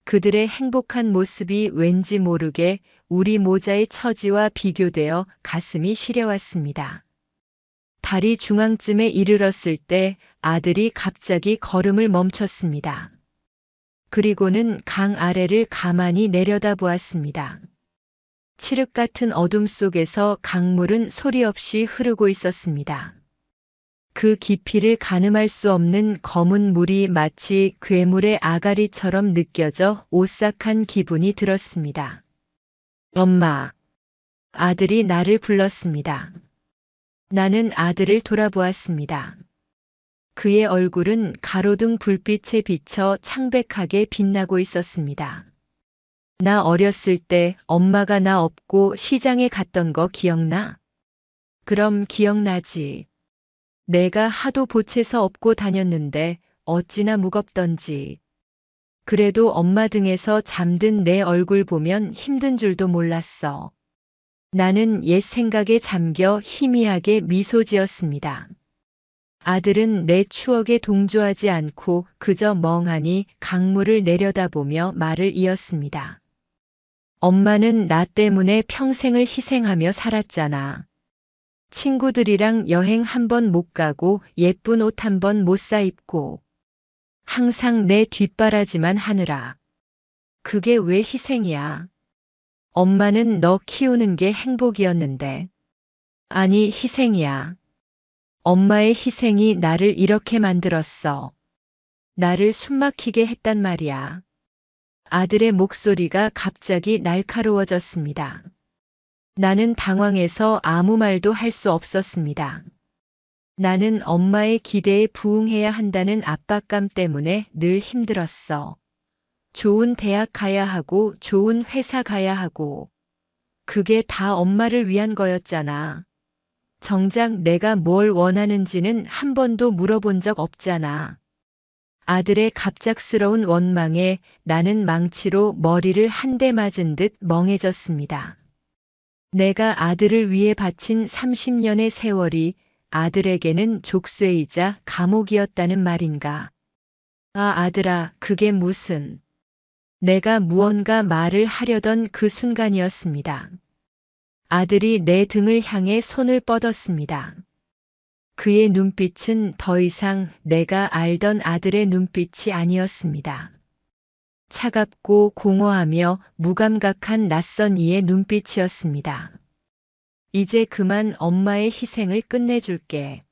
그들의 행복한 모습이 왠지 모르게 우리 모자의 처지와 비교되어 가슴이 시려왔습니다. 다리 중앙쯤에 이르렀을 때 아들이 갑자기 걸음을 멈췄습니다. 그리고는 강 아래를 가만히 내려다보았습니다. 칠흑 같은 어둠 속에서 강물은 소리 없이 흐르고 있었습니다. 그 깊이를 가늠할 수 없는 검은 물이 마치 괴물의 아가리처럼 느껴져 오싹한 기분이 들었습니다. 엄마. 아들이 나를 불렀습니다. 나는 아들을 돌아보았습니다. 그의 얼굴은 가로등 불빛에 비쳐 창백하게 빛나고 있었습니다. 나 어렸을 때 엄마가 나 업고 시장에 갔던 거 기억나? 그럼 기억나지. 내가 하도 보채서 업고 다녔는데 어찌나 무겁던지. 그래도 엄마 등에서 잠든 내 얼굴 보면 힘든 줄도 몰랐어. 나는 옛 생각에 잠겨 희미하게 미소 지었습니다. 아들은 내 추억에 동조하지 않고 그저 멍하니 강물을 내려다보며 말을 이었습니다. 엄마는 나 때문에 평생을 희생하며 살았잖아. 친구들이랑 여행 한 번 못 가고 예쁜 옷 한 번 못 사 입고 항상 내 뒷바라지만 하느라. 그게 왜 희생이야? 엄마는 너 키우는 게 행복이었는데. 아니, 희생이야. 엄마의 희생이 나를 이렇게 만들었어. 나를 숨막히게 했단 말이야. 아들의 목소리가 갑자기 날카로워졌습니다. 나는 당황해서 아무 말도 할 수 없었습니다. 나는 엄마의 기대에 부응해야 한다는 압박감 때문에 늘 힘들었어. 좋은 대학 가야 하고 좋은 회사 가야 하고 그게 다 엄마를 위한 거였잖아. 정작 내가 뭘 원하는지는 한 번도 물어본 적 없잖아. 아들의 갑작스러운 원망에 나는 망치로 머리를 한 대 맞은 듯 멍해졌습니다. 내가 아들을 위해 바친 30년의 세월이 아들에게는 족쇄이자 감옥이었다는 말인가. 아, 아들아, 그게 무슨. 내가 무언가 말을 하려던 그 순간이었습니다. 아들이 내 등을 향해 손을 뻗었습니다. 그의 눈빛은 더 이상 내가 알던 아들의 눈빛이 아니었습니다. 차갑고 공허하며 무감각한 낯선 이의 눈빛이었습니다. 이제 그만 엄마의 희생을 끝내줄게.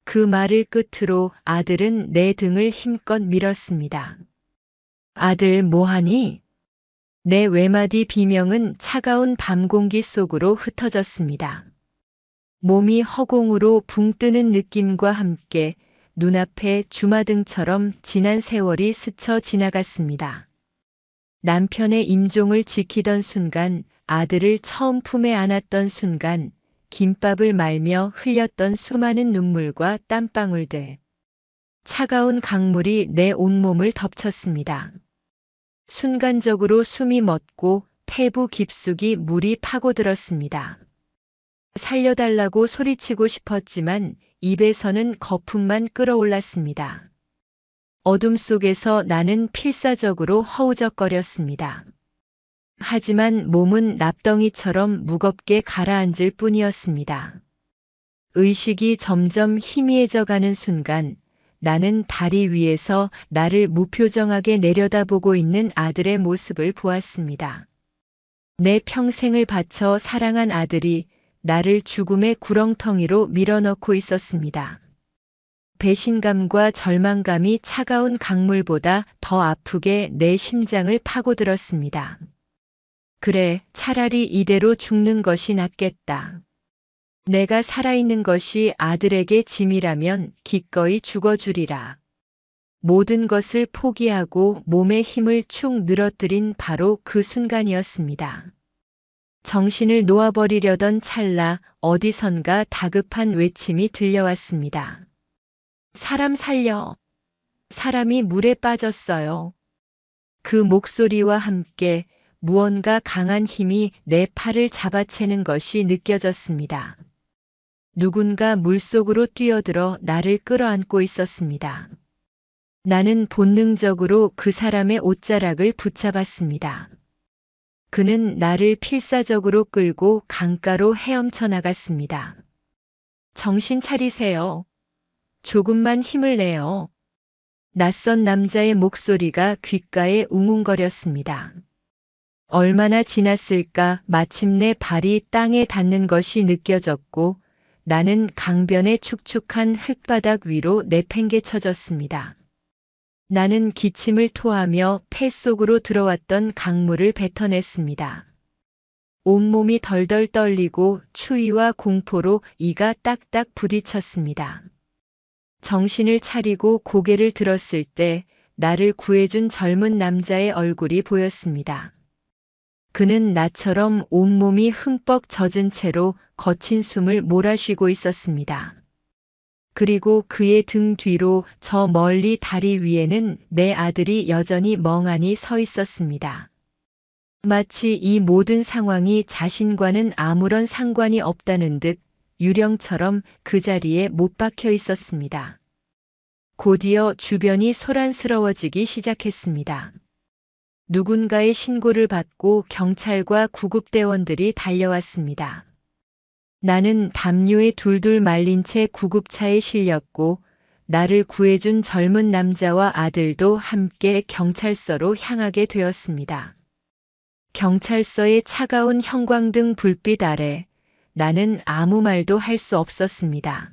그 말을 끝으로 아들은 내 등을 힘껏 밀었습니다. 아들 뭐하니? 내 외마디 비명은 차가운 밤 공기 속으로 흩어졌습니다. 몸이 허공으로 붕 뜨는 느낌과 함께 눈앞에 주마등처럼 지난 세월이 스쳐 지나갔습니다. 남편의 임종을 지키던 순간, 아들을 처음 품에 안았던 순간, 김밥을 말며 흘렸던 수많은 눈물과 땀방울들. 차가운 강물이 내 온몸을 덮쳤습니다. 순간적으로 숨이 멎고 폐부 깊숙이 물이 파고들었습니다. 살려달라고 소리치고 싶었지만 입에서는 거품만 끓어올랐습니다. 어둠 속에서 나는 필사적으로 허우적거렸습니다. 하지만 몸은 납덩이처럼 무겁게 가라앉을 뿐이었습니다. 의식이 점점 희미해져 가는 순간 나는 다리 위에서 나를 무표정하게 내려다보고 있는 아들의 모습을 보았습니다. 내 평생을 바쳐 사랑한 아들이 나를 죽음의 구렁텅이로 밀어넣고 있었습니다. 배신감과 절망감이 차가운 강물보다 더 아프게 내 심장을 파고들었습니다. 그래, 차라리 이대로 죽는 것이 낫겠다. 내가 살아있는 것이 아들에게 짐이라면 기꺼이 죽어주리라. 모든 것을 포기하고 몸의 힘을 축 늘어뜨린 바로 그 순간이었습니다. 정신을 놓아버리려던 찰나 어디선가 다급한 외침이 들려왔습니다. 사람 살려. 사람이 물에 빠졌어요. 그 목소리와 함께 무언가 강한 힘이 내 팔을 잡아채는 것이 느껴졌습니다. 누군가 물속으로 뛰어들어 나를 끌어안고 있었습니다. 나는 본능적으로 그 사람의 옷자락을 붙잡았습니다. 그는 나를 필사적으로 끌고 강가로 헤엄쳐 나갔습니다. 정신 차리세요. 조금만 힘을 내요. 낯선 남자의 목소리가 귓가에 웅웅거렸습니다. 얼마나 지났을까 마침내 발이 땅에 닿는 것이 느껴졌고 나는 강변의 축축한 흙바닥 위로 내팽개쳐졌습니다. 나는 기침을 토하며 폐 속으로 들어왔던 강물을 뱉어냈습니다. 온몸이 덜덜 떨리고 추위와 공포로 이가 딱딱 부딪혔습니다. 정신을 차리고 고개를 들었을 때 나를 구해준 젊은 남자의 얼굴이 보였습니다. 그는 나처럼 온몸이 흠뻑 젖은 채로 거친 숨을 몰아쉬고 있었습니다. 그리고 그의 등 뒤로 저 멀리 다리 위에는 내 아들이 여전히 멍하니 서 있었습니다. 마치 이 모든 상황이 자신과는 아무런 상관이 없다는 듯 유령처럼 그 자리에 못 박혀 있었습니다. 곧이어 주변이 소란스러워지기 시작했습니다. 누군가의 신고를 받고 경찰과 구급대원들이 달려왔습니다. 나는 담요에 둘둘 말린 채 구급차에 실렸고 나를 구해준 젊은 남자와 아들도 함께 경찰서로 향하게 되었습니다. 경찰서의 차가운 형광등 불빛 아래 나는 아무 말도 할 수 없었습니다.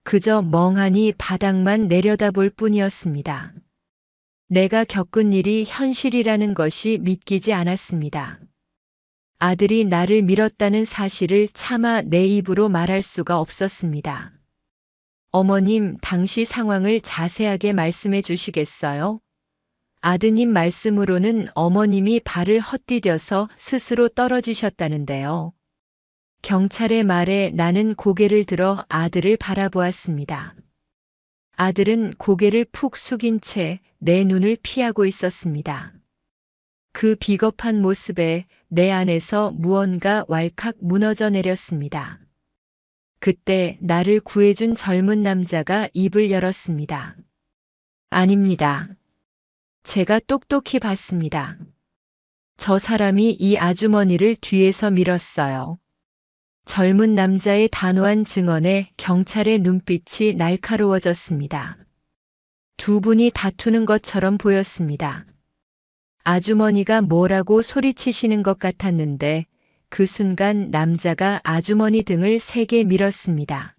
그저 멍하니 바닥만 내려다볼 뿐이었습니다. 내가 겪은 일이 현실이라는 것이 믿기지 않았습니다. 아들이 나를 밀었다는 사실을 차마 내 입으로 말할 수가 없었습니다. 어머님, 당시 상황을 자세하게 말씀해 주시겠어요? 아드님 말씀으로는 어머님이 발을 헛디뎌서 스스로 떨어지셨다는데요. 경찰의 말에 나는 고개를 들어 아들을 바라보았습니다. 아들은 고개를 푹 숙인 채 내 눈을 피하고 있었습니다. 그 비겁한 모습에 내 안에서 무언가 왈칵 무너져 내렸습니다. 그때 나를 구해준 젊은 남자가 입을 열었습니다. 아닙니다. 제가 똑똑히 봤습니다. 저 사람이 이 아주머니를 뒤에서 밀었어요. 젊은 남자의 단호한 증언에 경찰의 눈빛이 날카로워졌습니다. 두 분이 다투는 것처럼 보였습니다. 아주머니가 뭐라고 소리치시는 것 같았는데 그 순간 남자가 아주머니 등을 세게 밀었습니다.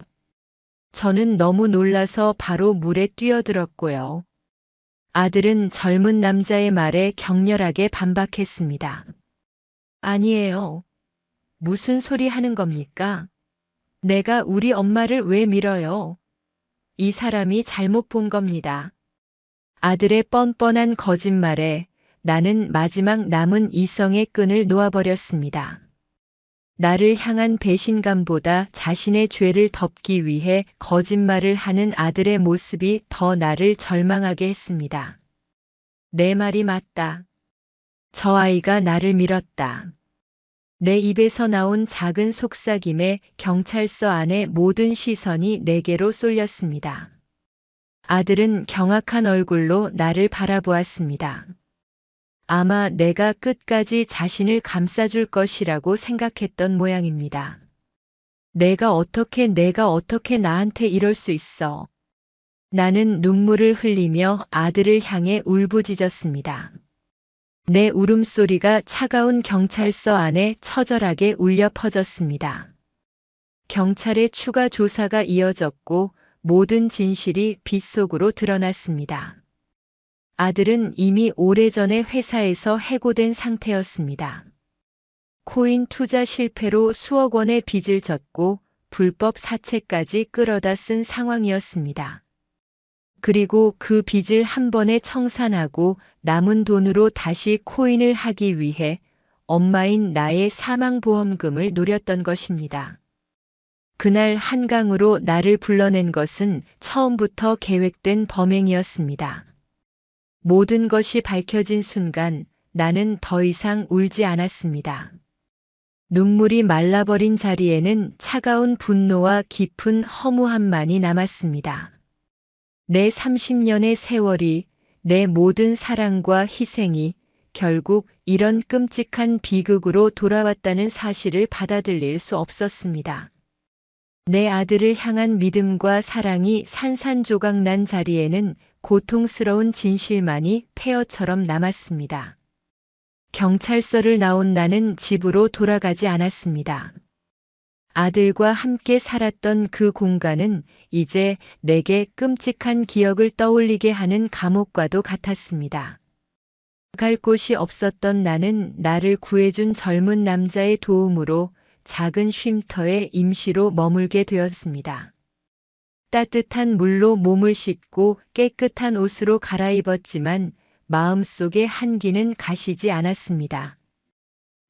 저는 너무 놀라서 바로 물에 뛰어들었고요. 아들은 젊은 남자의 말에 격렬하게 반박했습니다. 아니에요. 무슨 소리 하는 겁니까? 내가 우리 엄마를 왜 밀어요? 이 사람이 잘못 본 겁니다. 아들의 뻔뻔한 거짓말에 나는 마지막 남은 이성의 끈을 놓아버렸습니다. 나를 향한 배신감보다 자신의 죄를 덮기 위해 거짓말을 하는 아들의 모습이 더 나를 절망하게 했습니다. 내 말이 맞다. 저 아이가 나를 밀었다. 내 입에서 나온 작은 속삭임에 경찰서 안의 모든 시선이 내게로 쏠렸습니다. 아들은 경악한 얼굴로 나를 바라보았습니다. 아마 내가 끝까지 자신을 감싸줄 것이라고 생각했던 모양입니다. 내가 어떻게 나한테 이럴 수 있어. 나는 눈물을 흘리며 아들을 향해 울부짖었습니다. 내 울음소리가 차가운 경찰서 안에 처절하게 울려 퍼졌습니다. 경찰의 추가 조사가 이어졌고 모든 진실이 빗속으로 드러났습니다. 아들은 이미 오래전에 회사에서 해고된 상태였습니다. 코인 투자 실패로 수억 원의 빚을 졌고 불법 사채까지 끌어다 쓴 상황이었습니다. 그리고 그 빚을 한 번에 청산하고 남은 돈으로 다시 코인을 하기 위해 엄마인 나의 사망보험금을 노렸던 것입니다. 그날 한강으로 나를 불러낸 것은 처음부터 계획된 범행이었습니다. 모든 것이 밝혀진 순간 나는 더 이상 울지 않았습니다. 눈물이 말라버린 자리에는 차가운 분노와 깊은 허무함만이 남았습니다. 내 30년의 세월이, 내 모든 사랑과 희생이 결국 이런 끔찍한 비극으로 돌아왔다는 사실을 받아들일 수 없었습니다. 내 아들을 향한 믿음과 사랑이 산산조각 난 자리에는 고통스러운 진실만이 폐허처럼 남았습니다. 경찰서를 나온 나는 집으로 돌아가지 않았습니다. 아들과 함께 살았던 그 공간은 이제 내게 끔찍한 기억을 떠올리게 하는 감옥과도 같았습니다. 갈 곳이 없었던 나는 나를 구해준 젊은 남자의 도움으로 작은 쉼터에 임시로 머물게 되었습니다. 따뜻한 물로 몸을 씻고 깨끗한 옷으로 갈아입었지만 마음속의 한기는 가시지 않았습니다.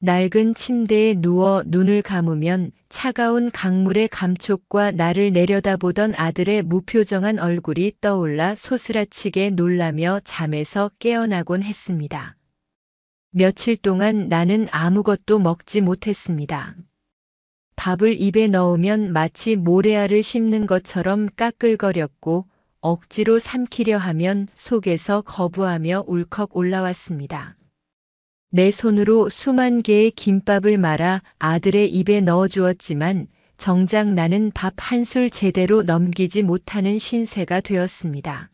낡은 침대에 누워 눈을 감으면 차가운 강물의 감촉과 나를 내려다보던 아들의 무표정한 얼굴이 떠올라 소스라치게 놀라며 잠에서 깨어나곤 했습니다. 며칠 동안 나는 아무것도 먹지 못했습니다. 밥을 입에 넣으면 마치 모래알을 씹는 것처럼 까끌거렸고 억지로 삼키려 하면 속에서 거부하며 울컥 올라왔습니다. 내 손으로 수만 개의 김밥을 말아 아들의 입에 넣어주었지만 정작 나는 밥 한 술 제대로 넘기지 못하는 신세가 되었습니다.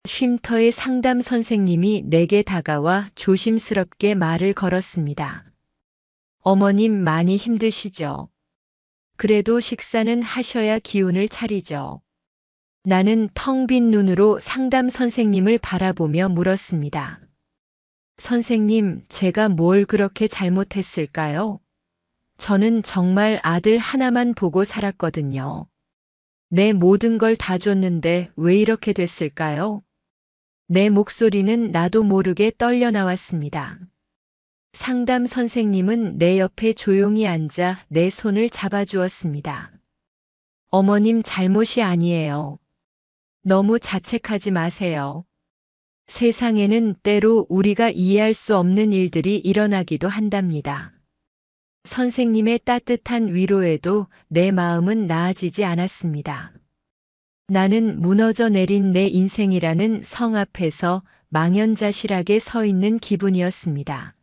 쉼터의 상담 선생님이 내게 다가와 조심스럽게 말을 걸었습니다. 어머님 많이 힘드시죠? 그래도 식사는 하셔야 기운을 차리죠. 나는 텅 빈 눈으로 상담 선생님을 바라보며 물었습니다. 선생님, 제가 뭘 그렇게 잘못했을까요? 저는 정말 아들 하나만 보고 살았거든요. 내 모든 걸 다 줬는데 왜 이렇게 됐을까요? 내 목소리는 나도 모르게 떨려 나왔습니다. 상담 선생님은 내 옆에 조용히 앉아 내 손을 잡아주었습니다. 어머님 잘못이 아니에요. 너무 자책하지 마세요. 세상에는 때로 우리가 이해할 수 없는 일들이 일어나기도 한답니다. 선생님의 따뜻한 위로에도 내 마음은 나아지지 않았습니다. 나는 무너져 내린 내 인생이라는 성 앞에서 망연자실하게 서 있는 기분이었습니다.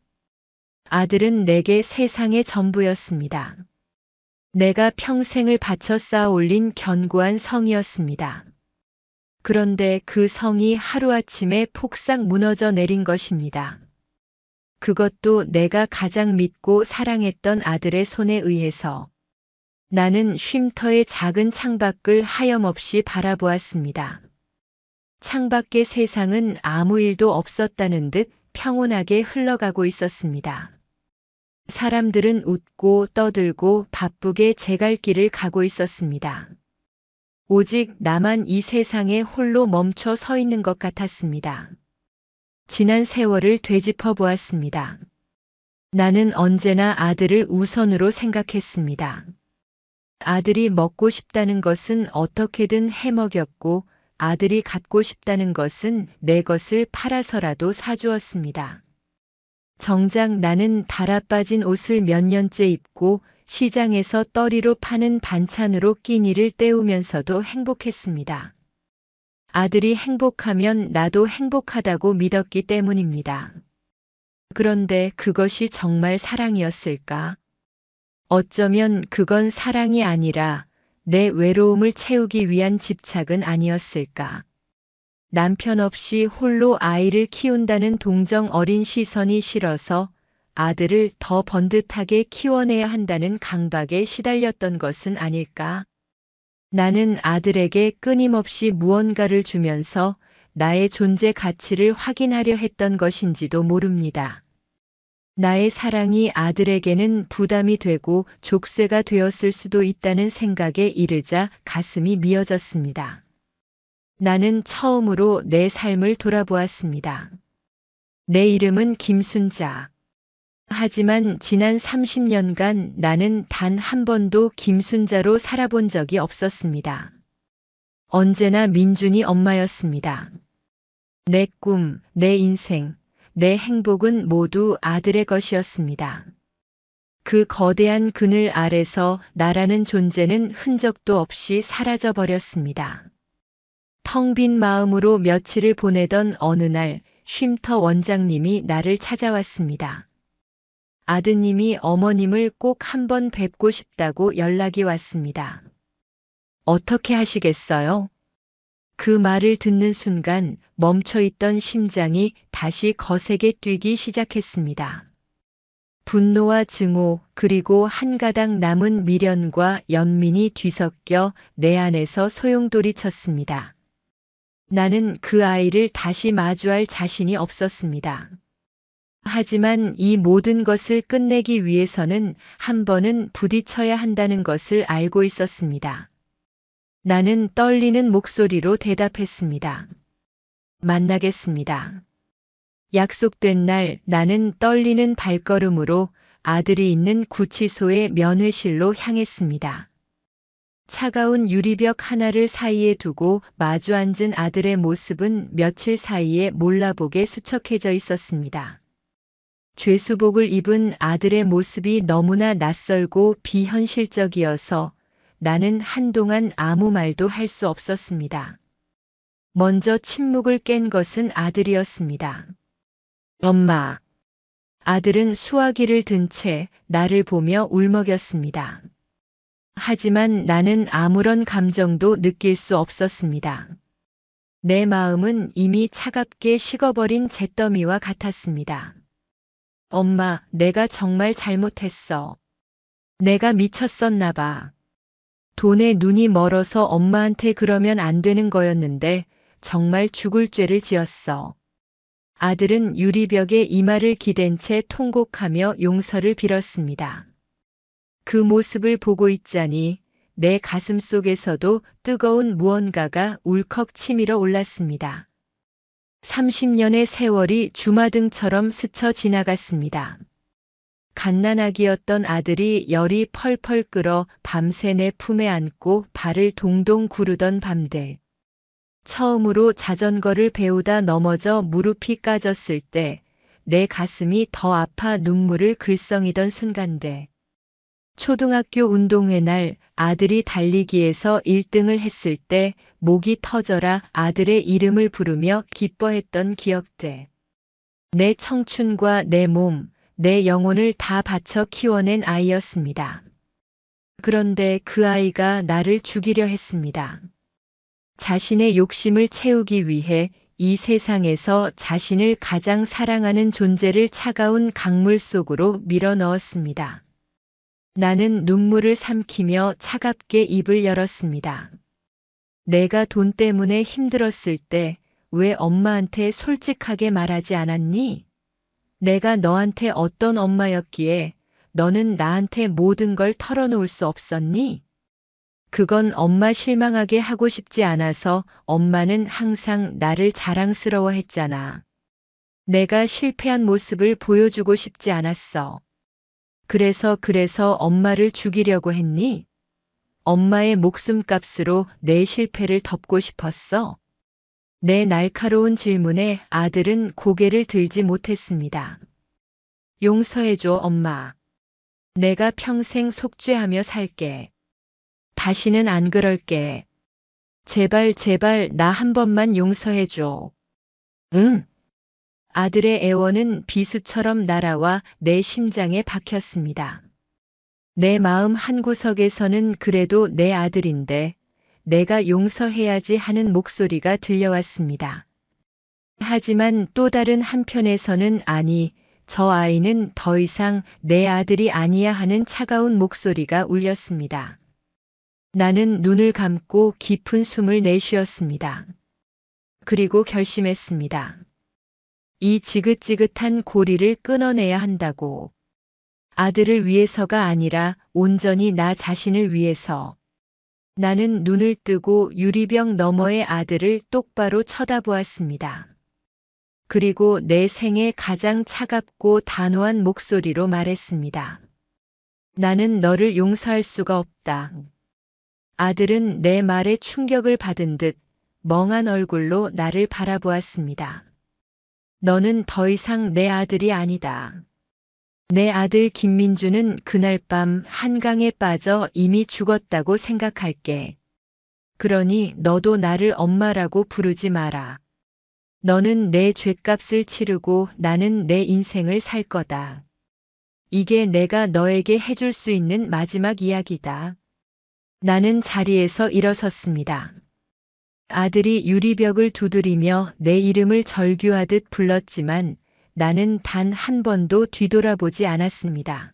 아들은 내게 세상의 전부였습니다. 내가 평생을 바쳐 쌓아 올린 견고한 성이었습니다. 그런데 그 성이 하루아침에 폭삭 무너져 내린 것입니다. 그것도 내가 가장 믿고 사랑했던 아들의 손에 의해서. 나는 쉼터의 작은 창밖을 하염없이 바라보았습니다. 창밖의 세상은 아무 일도 없었다는 듯 평온하게 흘러가고 있었습니다. 사람들은 웃고 떠들고 바쁘게 제 갈 길을 가고 있었습니다. 오직 나만 이 세상에 홀로 멈춰 서 있는 것 같았습니다. 지난 세월을 되짚어 보았습니다. 나는 언제나 아들을 우선으로 생각했습니다. 아들이 먹고 싶다는 것은 어떻게든 해먹였고 아들이 갖고 싶다는 것은 내 것을 팔아서라도 사주었습니다. 정작 나는 달아빠진 옷을 몇 년째 입고 시장에서 떠리로 파는 반찬으로 끼니를 때우면서도 행복했습니다. 아들이 행복하면 나도 행복하다고 믿었기 때문입니다. 그런데 그것이 정말 사랑이었을까? 어쩌면 그건 사랑이 아니라 내 외로움을 채우기 위한 집착은 아니었을까? 남편 없이 홀로 아이를 키운다는 동정 어린 시선이 싫어서 아들을 더 번듯하게 키워내야 한다는 강박에 시달렸던 것은 아닐까? 나는 아들에게 끊임없이 무언가를 주면서 나의 존재 가치를 확인하려 했던 것인지도 모릅니다. 나의 사랑이 아들에게는 부담이 되고 족쇄가 되었을 수도 있다는 생각에 이르자 가슴이 미어졌습니다. 나는 처음으로 내 삶을 돌아보았습니다. 내 이름은 김순자. 하지만 지난 30년간 나는 단 한 번도 김순자로 살아본 적이 없었습니다. 언제나 민준이 엄마였습니다. 내 꿈, 내 인생, 내 행복은 모두 아들의 것이었습니다. 그 거대한 그늘 아래서 나라는 존재는 흔적도 없이 사라져 버렸습니다. 텅 빈 마음으로 며칠을 보내던 어느 날 쉼터 원장님이 나를 찾아왔습니다. 아드님이 어머님을 꼭 한번 뵙고 싶다고 연락이 왔습니다. 어떻게 하시겠어요? 그 말을 듣는 순간 멈춰있던 심장이 다시 거세게 뛰기 시작했습니다. 분노와 증오 그리고 한 가닥 남은 미련과 연민이 뒤섞여 내 안에서 소용돌이 쳤습니다. 나는 그 아이를 다시 마주할 자신이 없었습니다. 하지만 이 모든 것을 끝내기 위해서는 한 번은 부딪혀야 한다는 것을 알고 있었습니다. 나는 떨리는 목소리로 대답했습니다. 만나겠습니다. 약속된 날 나는 떨리는 발걸음으로 아들이 있는 구치소의 면회실로 향했습니다. 차가운 유리벽 하나를 사이에 두고 마주 앉은 아들의 모습은 며칠 사이에 몰라보게 수척해져 있었습니다. 죄수복을 입은 아들의 모습이 너무나 낯설고 비현실적이어서 나는 한동안 아무 말도 할 수 없었습니다. 먼저 침묵을 깬 것은 아들이었습니다. 엄마. 아들은 수화기를 든 채 나를 보며 울먹였습니다. 하지만 나는 아무런 감정도 느낄 수 없었습니다. 내 마음은 이미 차갑게 식어버린 잿더미와 같았습니다. 엄마, 내가 정말 잘못했어. 내가 미쳤었나 봐. 돈에 눈이 멀어서 엄마한테 그러면 안 되는 거였는데 정말 죽을 죄를 지었어. 아들은 유리벽에 이마를 기댄 채 통곡하며 용서를 빌었습니다. 그 모습을 보고 있자니 내 가슴 속에서도 뜨거운 무언가가 울컥 치밀어 올랐습니다. 30년의 세월이 주마등처럼 스쳐 지나갔습니다. 갓난아기였던 아들이 열이 펄펄 끓어 밤새 내 품에 안고 발을 동동 구르던 밤들. 처음으로 자전거를 배우다 넘어져 무릎이 까졌을 때 내 가슴이 더 아파 눈물을 글썽이던 순간들. 초등학교 운동회 날 아들이 달리기에서 1등을 했을 때 목이 터져라 아들의 이름을 부르며 기뻐했던 기억들. 내 청춘과 내 몸, 내 영혼을 다 바쳐 키워낸 아이였습니다. 그런데 그 아이가 나를 죽이려 했습니다. 자신의 욕심을 채우기 위해 이 세상에서 자신을 가장 사랑하는 존재를 차가운 강물 속으로 밀어 넣었습니다. 나는 눈물을 삼키며 차갑게 입을 열었습니다. 내가 돈 때문에 힘들었을 때 왜 엄마한테 솔직하게 말하지 않았니? 내가 너한테 어떤 엄마였기에 너는 나한테 모든 걸 털어놓을 수 없었니? 그건 엄마 실망하게 하고 싶지 않아서 엄마는 항상 나를 자랑스러워 했잖아. 내가 실패한 모습을 보여주고 싶지 않았어. 그래서 엄마를 죽이려고 했니? 엄마의 목숨값으로 내 실패를 덮고 싶었어? 내 날카로운 질문에 아들은 고개를 들지 못했습니다. 용서해줘, 엄마. 내가 평생 속죄하며 살게. 다시는 안 그럴게. 제발 나 한 번만 용서해줘. 응. 아들의 애원은 비수처럼 날아와 내 심장에 박혔습니다. 내 마음 한구석에서는 그래도 내 아들인데 내가 용서해야지 하는 목소리가 들려왔습니다. 하지만 또 다른 한편에서는 아니, 저 아이는 더 이상 내 아들이 아니야 하는 차가운 목소리가 울렸습니다. 나는 눈을 감고 깊은 숨을 내쉬었습니다. 그리고 결심했습니다. 이 지긋지긋한 고리를 끊어내야 한다고. 아들을 위해서가 아니라 온전히 나 자신을 위해서. 나는 눈을 뜨고 유리병 너머의 아들을 똑바로 쳐다보았습니다. 그리고 내 생애 가장 차갑고 단호한 목소리로 말했습니다. 나는 너를 용서할 수가 없다. 아들은 내 말에 충격을 받은 듯 멍한 얼굴로 나를 바라보았습니다. 너는 더 이상 내 아들이 아니다. 내 아들 김민주는 그날 밤 한강에 빠져 이미 죽었다고 생각할게. 그러니 너도 나를 엄마라고 부르지 마라. 너는 내 죗값을 치르고 나는 내 인생을 살 거다. 이게 내가 너에게 해줄 수 있는 마지막 이야기다. 나는 자리에서 일어섰습니다. 아들이 유리벽을 두드리며 내 이름을 절규하듯 불렀지만 나는 단 한 번도 뒤돌아보지 않았습니다.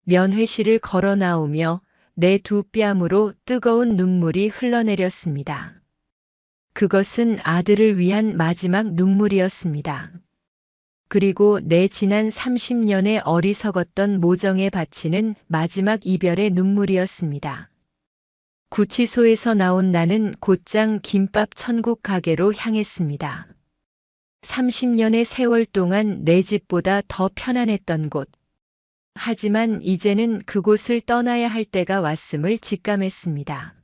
면회실을 걸어 나오며 내 두 뺨으로 뜨거운 눈물이 흘러내렸습니다. 그것은 아들을 위한 마지막 눈물이었습니다. 그리고 내 지난 30년의 어리석었던 모정에 바치는 마지막 이별의 눈물이었습니다. 구치소에서 나온 나는 곧장 김밥 천국 가게로 향했습니다. 30년의 세월 동안 내 집보다 더 편안했던 곳. 하지만 이제는 그곳을 떠나야 할 때가 왔음을 직감했습니다.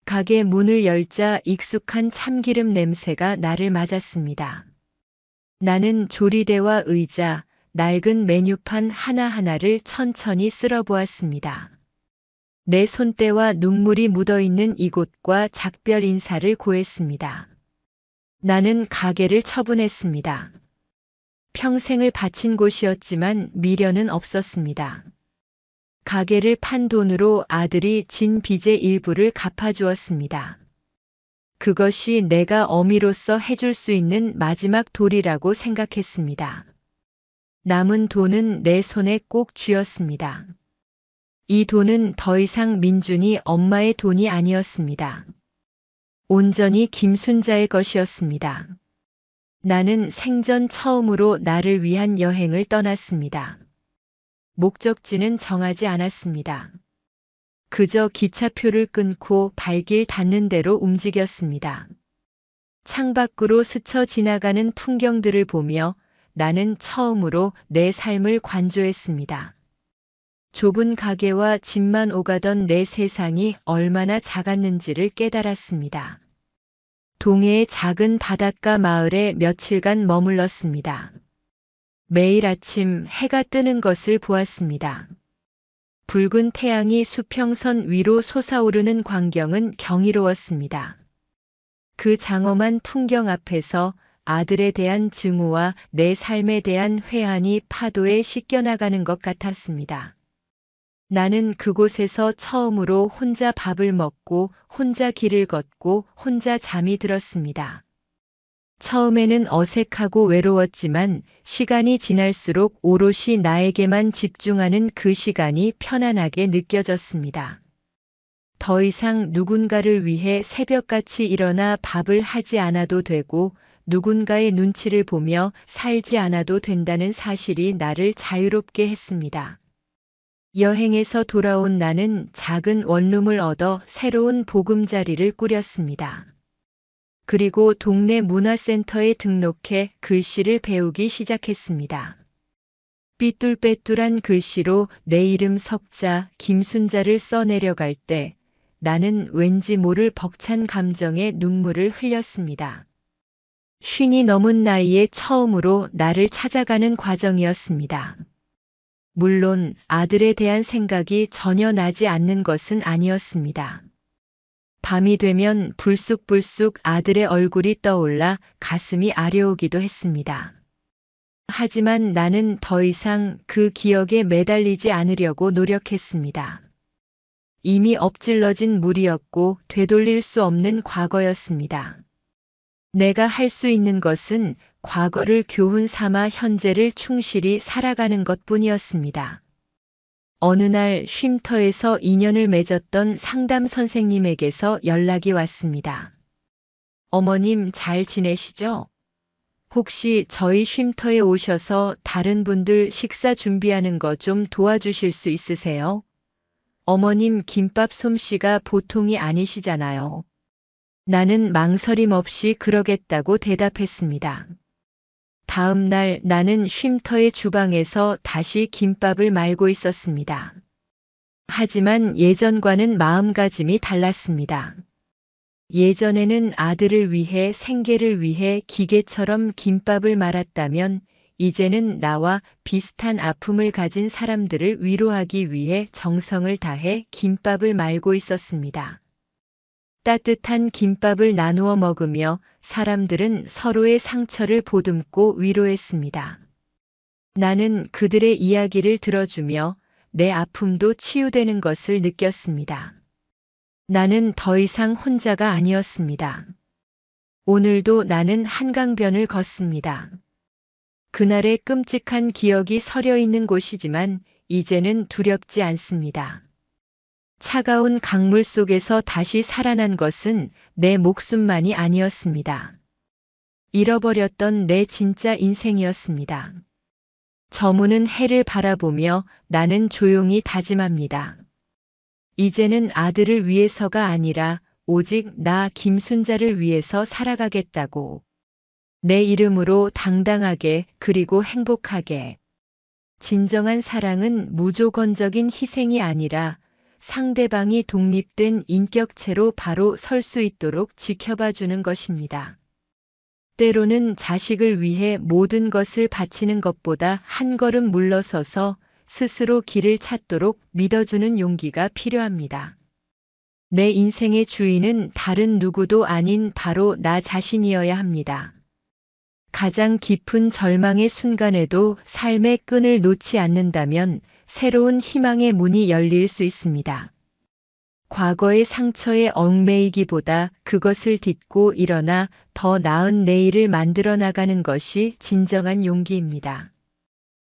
가게 문을 열자 익숙한 참기름 냄새가 나를 맞았습니다. 나는 조리대와 의자, 낡은 메뉴판 하나하나를 천천히 쓸어보았습니다. 내 손때와 눈물이 묻어있는 이곳과 작별 인사를 고했습니다. 나는 가게를 처분했습니다. 평생을 바친 곳이었지만 미련은 없었습니다. 가게를 판 돈으로 아들이 진 빚의 일부를 갚아주었습니다. 그것이 내가 어미로서 해줄 수 있는 마지막 도리라고 생각했습니다. 남은 돈은 내 손에 꼭 쥐었습니다. 이 돈은 더 이상 민준이 엄마의 돈이 아니었습니다. 온전히 김순자의 것이었습니다. 나는 생전 처음으로 나를 위한 여행을 떠났습니다. 목적지는 정하지 않았습니다. 그저 기차표를 끊고 발길 닿는 대로 움직였습니다. 창밖으로 스쳐 지나가는 풍경들을 보며 나는 처음으로 내 삶을 관조했습니다. 좁은 가게와 집만 오가던 내 세상이 얼마나 작았는지를 깨달았습니다. 동해의 작은 바닷가 마을에 며칠간 머물렀습니다. 매일 아침 해가 뜨는 것을 보았습니다. 붉은 태양이 수평선 위로 솟아오르는 광경은 경이로웠습니다. 그 장엄한 풍경 앞에서 아들에 대한 증오와 내 삶에 대한 회한이 파도에 씻겨나가는 것 같았습니다. 나는 그곳에서 처음으로 혼자 밥을 먹고 혼자 길을 걷고 혼자 잠이 들었습니다. 처음에는 어색하고 외로웠지만 시간이 지날수록 오롯이 나에게만 집중하는 그 시간이 편안하게 느껴졌습니다. 더 이상 누군가를 위해 새벽같이 일어나 밥을 하지 않아도 되고 누군가의 눈치를 보며 살지 않아도 된다는 사실이 나를 자유롭게 했습니다. 여행에서 돌아온 나는 작은 원룸을 얻어 새로운 보금자리를 꾸렸습니다. 그리고 동네 문화센터에 등록해 글씨를 배우기 시작했습니다. 삐뚤빼뚤한 글씨로 내 이름 석자 김순자를 써내려갈 때 나는 왠지 모를 벅찬 감정에 눈물을 흘렸습니다. 50이 넘은 나이에 처음으로 나를 찾아가는 과정이었습니다. 물론 아들에 대한 생각이 전혀 나지 않는 것은 아니었습니다. 밤이 되면 불쑥불쑥 아들의 얼굴이 떠올라 가슴이 아려오기도 했습니다. 하지만 나는 더 이상 그 기억에 매달리지 않으려고 노력했습니다. 이미 엎질러진 물이었고 되돌릴 수 없는 과거였습니다. 내가 할 수 있는 것은 과거를 교훈 삼아 현재를 충실히 살아가는 것뿐이었습니다. 어느 날 쉼터에서 인연을 맺었던 상담 선생님에게서 연락이 왔습니다. 어머님 잘 지내시죠? 혹시 저희 쉼터에 오셔서 다른 분들 식사 준비하는 거 좀 도와주실 수 있으세요? 어머님 김밥 솜씨가 보통이 아니시잖아요. 나는 망설임 없이 그러겠다고 대답했습니다. 다음 날 나는 쉼터의 주방에서 다시 김밥을 말고 있었습니다. 하지만 예전과는 마음가짐이 달랐습니다. 예전에는 아들을 위해 생계를 위해 기계처럼 김밥을 말았다면 이제는 나와 비슷한 아픔을 가진 사람들을 위로하기 위해 정성을 다해 김밥을 말고 있었습니다. 따뜻한 김밥을 나누어 먹으며 사람들은 서로의 상처를 보듬고 위로했습니다. 나는 그들의 이야기를 들어주며 내 아픔도 치유되는 것을 느꼈습니다. 나는 더 이상 혼자가 아니었습니다. 오늘도 나는 한강변을 걷습니다. 그날의 끔찍한 기억이 서려 있는 곳이지만 이제는 두렵지 않습니다. 차가운 강물 속에서 다시 살아난 것은 내 목숨만이 아니었습니다. 잃어버렸던 내 진짜 인생이었습니다. 저무는 해를 바라보며 나는 조용히 다짐합니다. 이제는 아들을 위해서가 아니라 오직 나 김순자를 위해서 살아가겠다고. 내 이름으로 당당하게 그리고 행복하게. 진정한 사랑은 무조건적인 희생이 아니라 상대방이 독립된 인격체로 바로 설 수 있도록 지켜봐 주는 것입니다. 때로는 자식을 위해 모든 것을 바치는 것보다 한 걸음 물러서서 스스로 길을 찾도록 믿어주는 용기가 필요합니다. 내 인생의 주인은 다른 누구도 아닌 바로 나 자신이어야 합니다. 가장 깊은 절망의 순간에도 삶의 끈을 놓지 않는다면 새로운 희망의 문이 열릴 수 있습니다. 과거의 상처에 얽매이기보다 그것을 딛고 일어나 더 나은 내일을 만들어 나가는 것이 진정한 용기입니다.